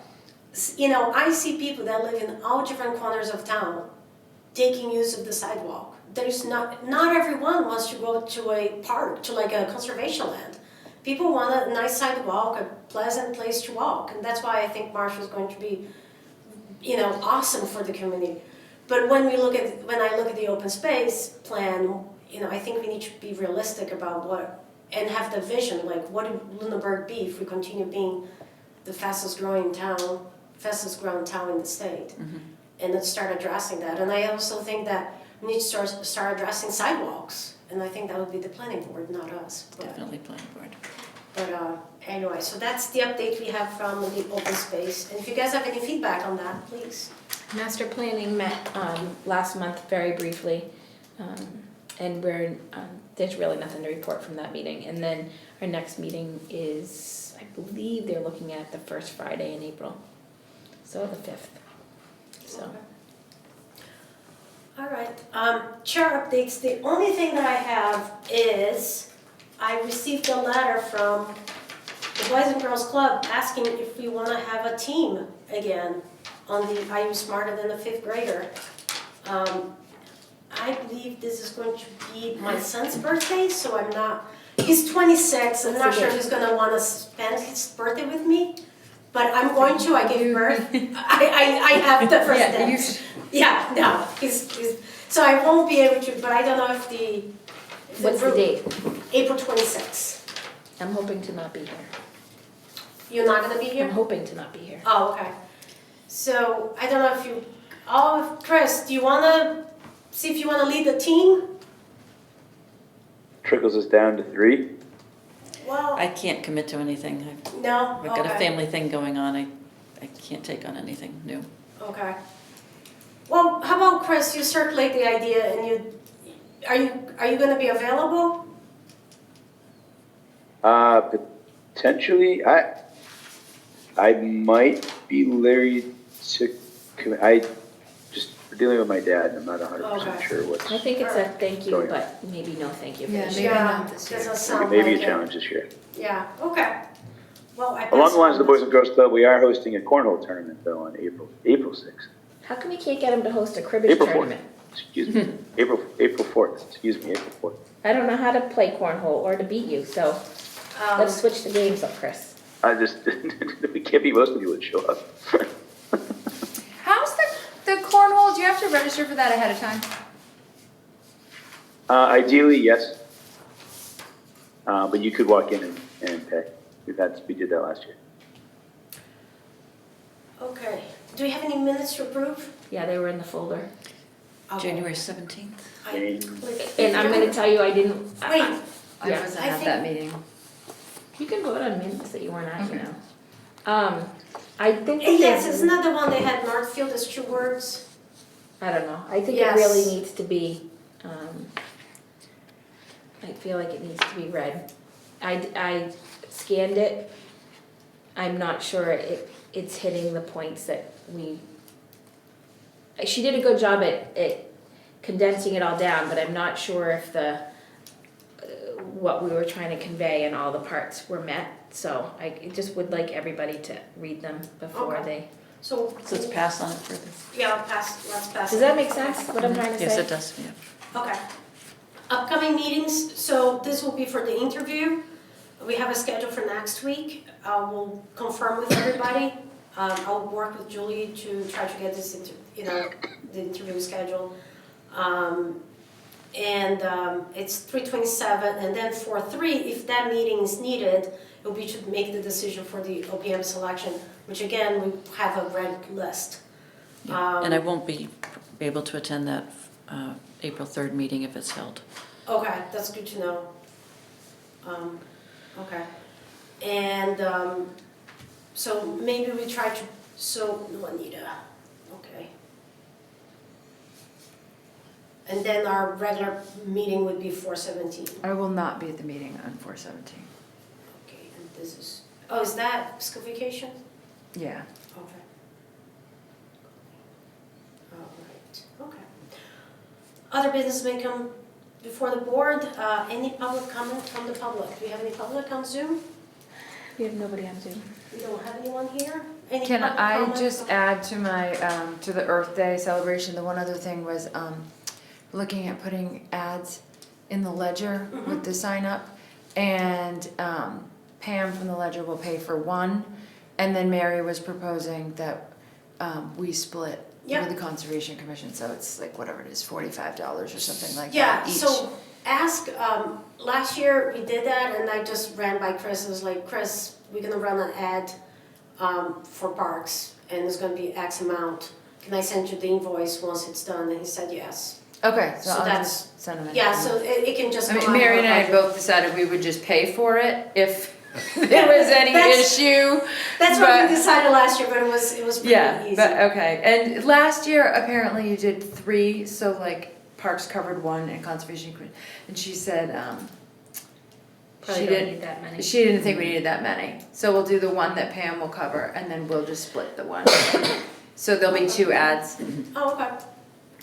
you know, I see people that live in all different corners of town taking use of the sidewalk. There's not everyone wants to go to a park, to like a conservation land. People want a nice sidewalk, a pleasant place to walk, and that's why I think Marshall's going to be, you know, awesome for the community. But when I look at the open space plan, you know, I think we need to be realistic about what, and have the vision, like what would Lunenburg be if we continue being the fastest growing town in the state, and let's start addressing that. And I also think that we need to start addressing sidewalks, and I think that would be the planning board, not us. Definitely planning board. But anyway, so that's the update we have from the open space. And if you guys have any feedback on that, please. Master planning met last month very briefly, and there's really nothing to report from that meeting. And then our next meeting is, I believe they're looking at the first Friday in April, so the 5th. So. Okay. All right, chair updates. The only thing that I have is I received a letter from the Boys and Girls Club asking if we want to have a team again on the Are You Smarter Than a Fifth Grader? I believe this is going to be my son's birthday, so he's 26, I'm not sure if he's going to want to spend his birthday with me, but I'm going to, I gave birth, I have the first dance. Yeah, no, he's, so I won't be able to, but I don't know if What's the date? April 26th. I'm hoping to not be here. You're not gonna be here? I'm hoping to not be here. Oh, okay. So, I don't know if Chris, do you wanna, see if you wanna lead the team? Trickles us down to 3. Well, I can't commit to anything. no? I've got a Okay. family thing going on. I can't take on anything new. Okay. Well, how about Chris, you circulate the idea and are you gonna be available? Potentially, I might be Larry to, we're dealing with my dad, and I'm not 100% Okay. sure what's, I think it's a thank you, Going on. but maybe no thank you for Yeah, this maybe year. not this year. Doesn't sound maybe a like it. challenge this year. Yeah, okay. Well, I Along guess. the lines of the Boys and Girls Club, we are hosting a cornhole tournament though on April 6th. How come you can't get him to host a cribbage April 4th. tournament? Excuse me, April 4th, excuse me, April 4th. I don't know how to play cornhole or to beat you, so let's switch the games up, Chris. I just, we can't be most of you would show up. How's the cornhole, do you have to register for that ahead of time? Ideally, yes. But you could walk in and pay. We did that last year. Okay. Do we have any minutes to approve? Yeah, they were in the folder. Okay. January 17th? I clicked- And I'm gonna tell you, I didn't. Wait, I Yeah. wasn't I at think- that meeting. You can vote on minutes that you weren't at, you know. I think. that yes, there's- isn't that the one they had Northfield as 2 words? I don't know, I think it Yes. really needs to be, I feel like it needs to be read. I scanned it, I'm not sure it's hitting the points that she did a good job at condensing it all down, but I'm not sure if what we were trying to convey and all the parts were met, so I just would like everybody to read them before Okay. they. So. So let's pass on it further. Yeah, let's pass. Does that make sense, what I'm trying to say? Yes, it does, yeah. Okay. Upcoming meetings, so this will be for the interview. We have a schedule for next week. We'll confirm with everybody. I'll work with Julie to try to get this the interview schedule. It's 3:27, and then for 3, if that meeting is needed, it'll be to make the decision for the OPM selection, which again, we have a red list. And I won't be able to attend that April 3rd meeting if it's held. Okay, that's good to know. Okay. And so maybe we try to, no, Anita, okay. And then our regular meeting would be 4/17. I will not be at the meeting on 4/17. Okay, and this is, is that school vacation? Yeah. Okay. All right, okay. Other business may come before the board. Any public comment from the public? Do we have any public on Zoom? We have nobody on Zoom. We don't have anyone here? Any Can public I comment? just add to my, to the Earth Day celebration, the one other thing was, looking at putting ads in the Ledger with the sign up. And, Pam from the Ledger will pay for one. And then Mary was proposing that, we split Yeah. with the Conservation Commission, so it's like whatever it is, $45 or something like Yeah, that each. so ask, last year we did that and I just ran by Chris, I was like, Chris, we're gonna run an ad for parks and it's gonna be X amount. Can I send you the invoice once it's done? And he said yes. Okay, so So I'll that's- just send them. Yeah, so it can just. I go mean, on Mary our and I budget. both decided we would just pay for it if there was any That's- issue. That's what but- we decided last year, but it was pretty Yeah, easy. but okay. And last year apparently you did 3, so like Parks covered 1 and Conservation Commission. And she said Probably she don't didn't. need that many. She didn't think we needed that many. So we'll do the one that Pam will cover, and then we'll just split the one. So there'll be 2 ads. Oh, okay,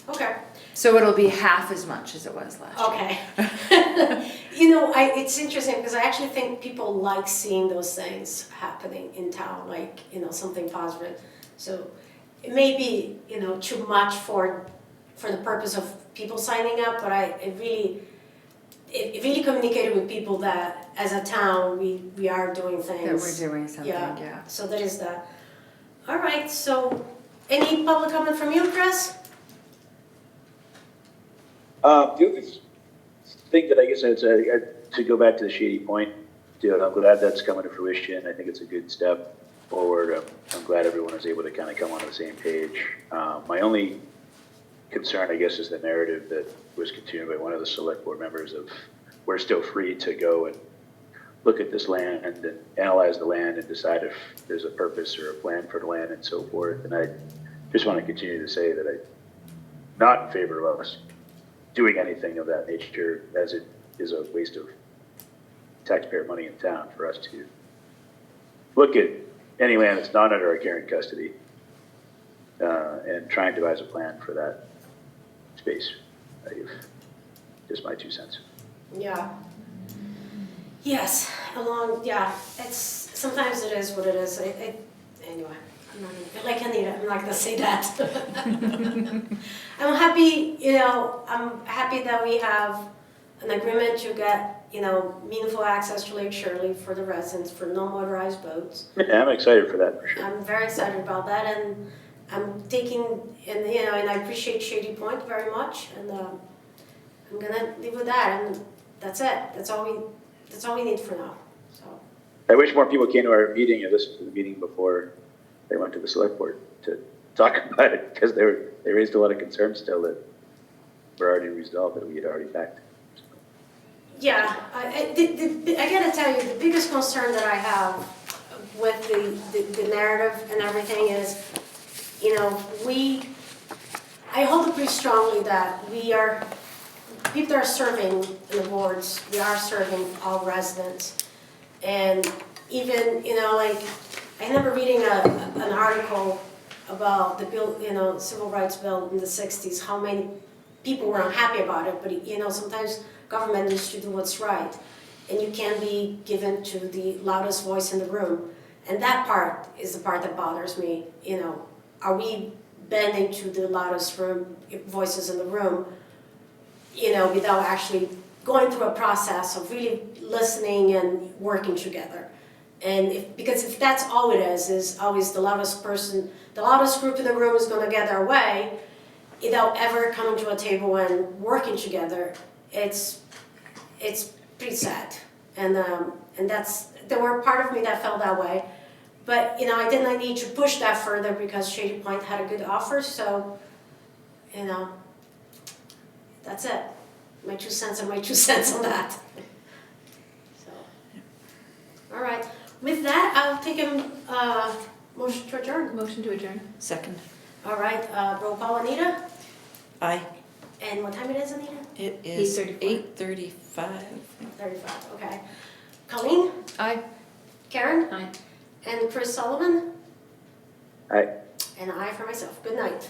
okay. So it'll be half as much as it was last year. Okay. It's interesting because I actually think people like seeing those things happening in town, like, something positive. So it may be, too much for the purpose of people signing up, but it really communicated with people that as a town, we are doing things. That we're doing something, yeah. So that is that. All right, so any public comment from you, Chris? The other thing that I guess I'd say, to go back to the Shady Point, I'm glad that's coming to fruition. I think it's a good step forward. I'm glad everyone was able to kind of come on the same page. My only concern, I guess, is the narrative that was continued by one of the select board members of we're still free to go and look at this land and analyze the land and decide if there's a purpose or a plan for the land and so forth. And I just want to continue to say that I'm not in favor of us doing anything of that nature, as it is a waste of taxpayer money in town for us to look at any land that's not under our care and custody and try and devise a plan for that space. Just my 2 cents. Yeah. Yes, it's, sometimes it is what it is. Anyway, I'm not gonna, like Anita, I'm not gonna say that. I'm happy, I'm happy that we have an agreement to get, meaningful access to Lake Shirley for the residents, for no motorized boats. Yeah, I'm excited for that for sure. I'm very excited about that, and I'm taking, and I appreciate Shady Point very much, and I'm gonna leave with that, and that's it. That's all we need for now, so. I wish more people came to our meeting and listened to the meeting before they went to the select board to talk about it, because they raised a lot of concerns still that were already resolved, that we had already backed. Yeah, I gotta tell you, the biggest concern that I have with the narrative and everything is, I hold it pretty strongly that people that are serving in the boards, we are serving all residents. And even, I remember reading an article about the bill, civil rights bill in the 60s, how many people were unhappy about it, but sometimes government needs to do what's right. And you can't be given to the loudest voice in the room. And that part is the part that bothers me, are we bending to the loudest voices in the room, without actually going through a process of really listening and working together. And because if that's all it is always the loudest group in the room is gonna get their way, without ever coming to a table and working together, it's pretty sad. And there were part of me that felt that way. But, I didn't need to push that further because Shady Point had a good offer, so, that's it. My 2 cents are my 2 cents on that. So, all right. With that, I'll take a motion to adjourn. Motion to adjourn. Second. All right, roll call, Anita. Aye. And what time it is, Anita? It is 8:34. 8:35. 35, okay. Colleen? Aye. Karen? Aye. And Chris Sullivan? Aye. And I for myself. Good night.